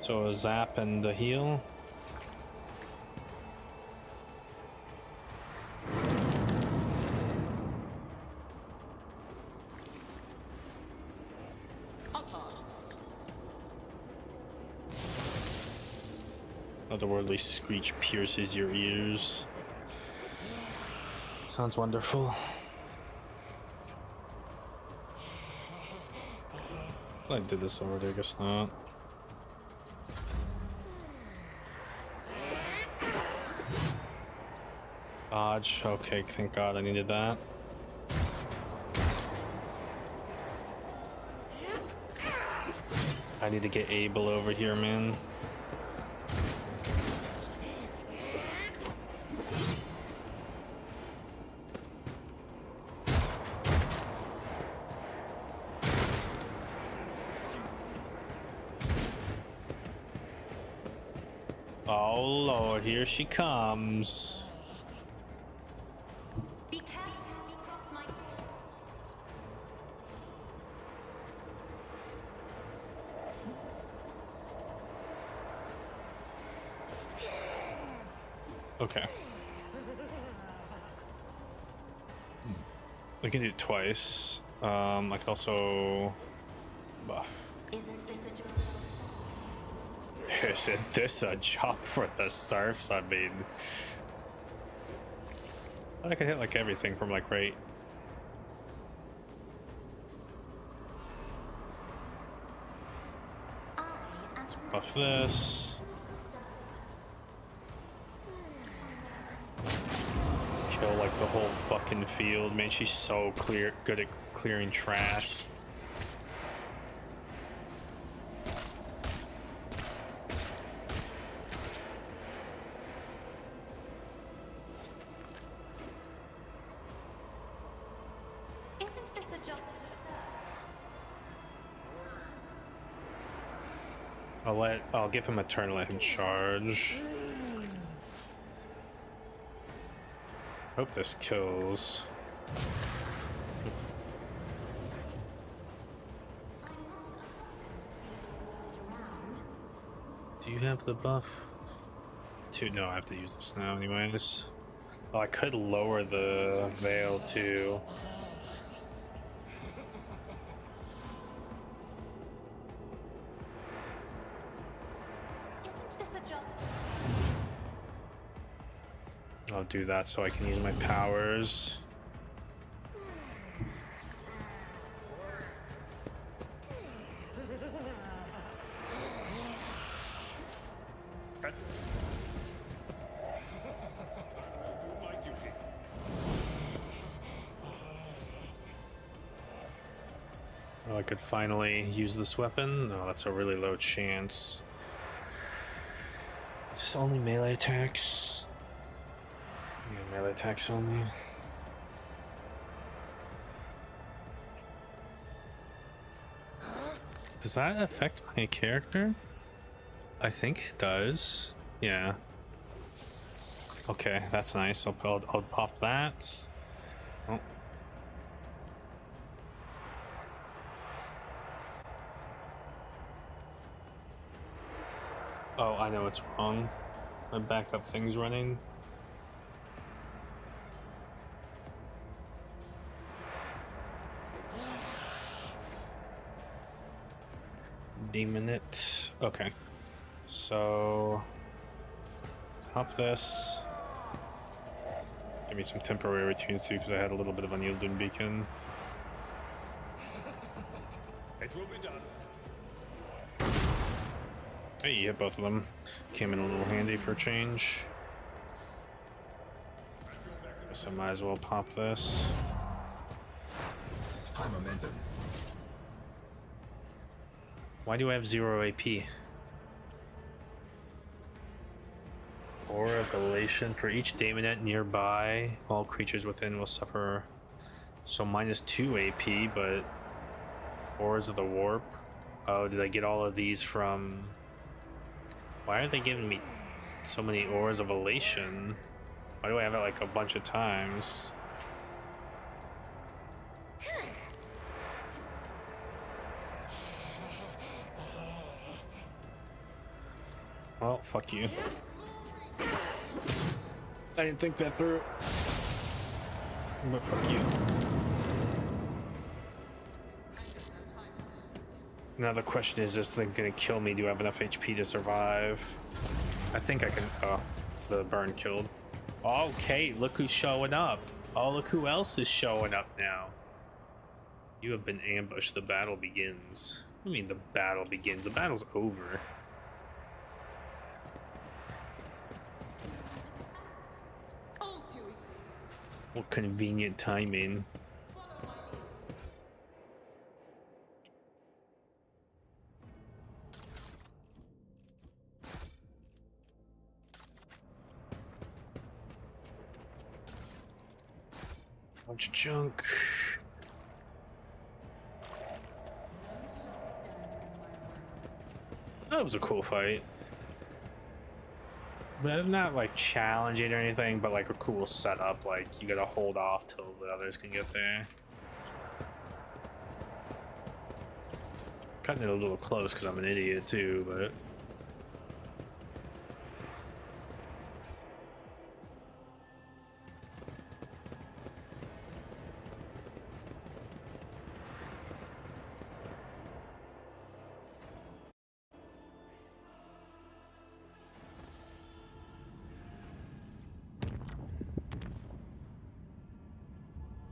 So a zap and the heal. Otherworldly screech pierces your ears. Sounds wonderful. I thought I did this already, I guess not. Dodge. Okay, thank God I needed that. I need to get Abel over here, man. Oh lord, here she comes. Be careful, you cross my Okay. We can do it twice. I can also buff. Isn't this a job? Isn't this a job for the serfs? I mean, I can hit like everything from like right. Buff this. Kill like the whole fucking field. Man, she's so good at clearing trash. Isn't this a job for the serfs? I'll give him a turn to let him charge. Hope this kills. Do you have the buff? No, I have to use this now anyways. Oh, I could lower the veil too. Isn't this a job? I'll do that so I can use my powers. Oh, I could finally use this weapon. No, that's a really low chance. Is this only melee attacks? Yeah, melee attacks only. Does that affect my character? I think it does. Yeah. Okay, that's nice. I'll pop that. Oh. Oh, I know what's wrong. My backup thing's running. Demon it. Okay. So hop this. Give me some temporary tunes too, because I had a little bit of unyielding beacon. It will be done. Hey, you hit both of them. Came in a little handy for a change. Guess I might as well pop this. High momentum. Why do I have 0 AP? Aura of Elation. For each Daemonet nearby, all creatures within will suffer. So -2 AP, but Auras of the Warp. Oh, did I get all of these from... Why are they giving me so many Auras of Elation? Why do I have it like a bunch of times? Well, fuck you. I didn't think that through. But fuck you. Now the question is this thing gonna kill me? Do I have enough HP to survive? I think I can. Oh, the burn killed. Okay, look who's showing up. Oh, look who else is showing up now. You have been ambushed. The battle begins. What do you mean the battle begins? The battle's over. What convenient timing. Bunch of junk. That was a cool fight. But not like challenging or anything, but like a cool setup. Like you gotta hold off till the others can get there. Cutting it a little close because I'm an idiot too, but.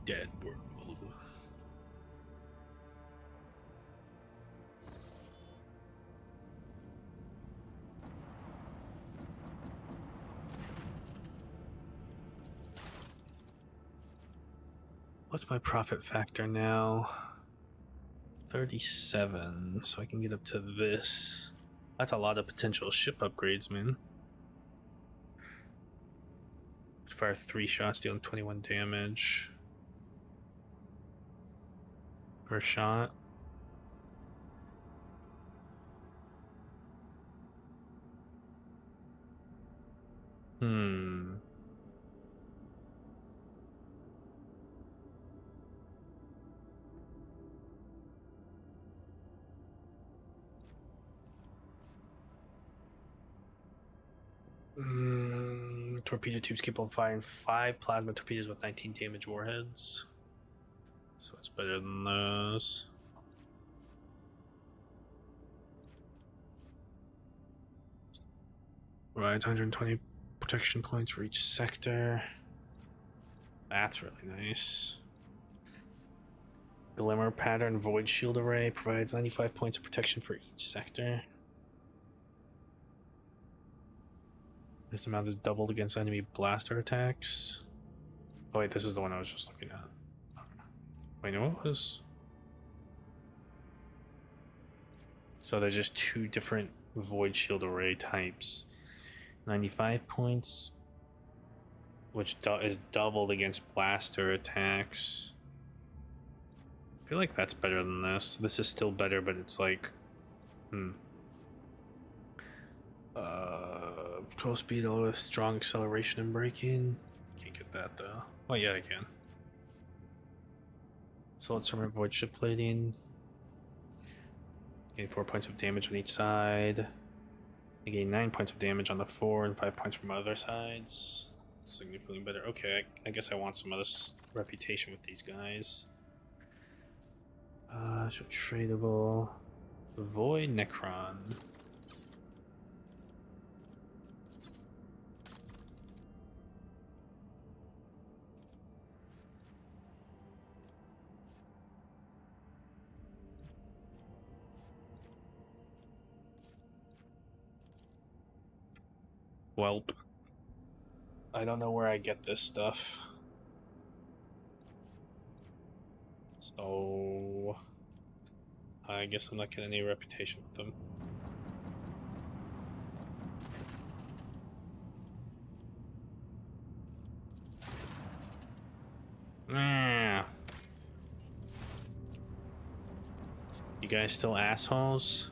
Dead world. What's my profit factor now? 37, so I can get up to this. That's a lot of potential ship upgrades, man. Fire 3 shots, dealing 21 damage per shot. Torpedo tubes capable of firing 5 plasma torpedoes with 19 damage warheads. So it's better than those. Right, 120 protection points for each sector. That's really nice. Glimmer pattern void shield array provides 95 points of protection for each sector. This amount is doubled against enemy blaster attacks. Oh wait, this is the one I was just looking at. Wait, no, what was? So there's just 2 different void shield array types. 95 points, which is doubled against blaster attacks. I feel like that's better than this. This is still better, but it's like, Pro speed with strong acceleration and braking. Can't get that though. Oh yeah, I can. Solid summer void ship plating. Gain 4 points of damage on each side. I gain 9 points of damage on the 4 and 5 points from other sides. Significantly better. Okay, I guess I want some of this reputation with these guys. So tradable. Void Necron. Welp. I don't know where I get this stuff. So I guess I'm not getting any reputation with them. You guys still assholes?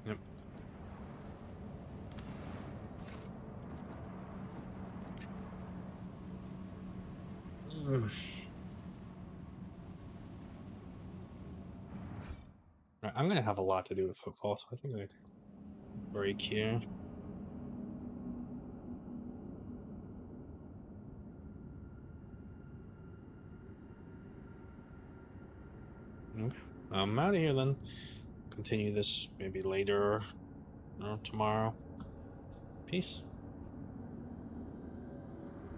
Yep. I'm gonna have a lot to do with football, so I think I'm gonna take a break here. Okay. I'm out of here then. Continue this maybe later or tomorrow. Peace.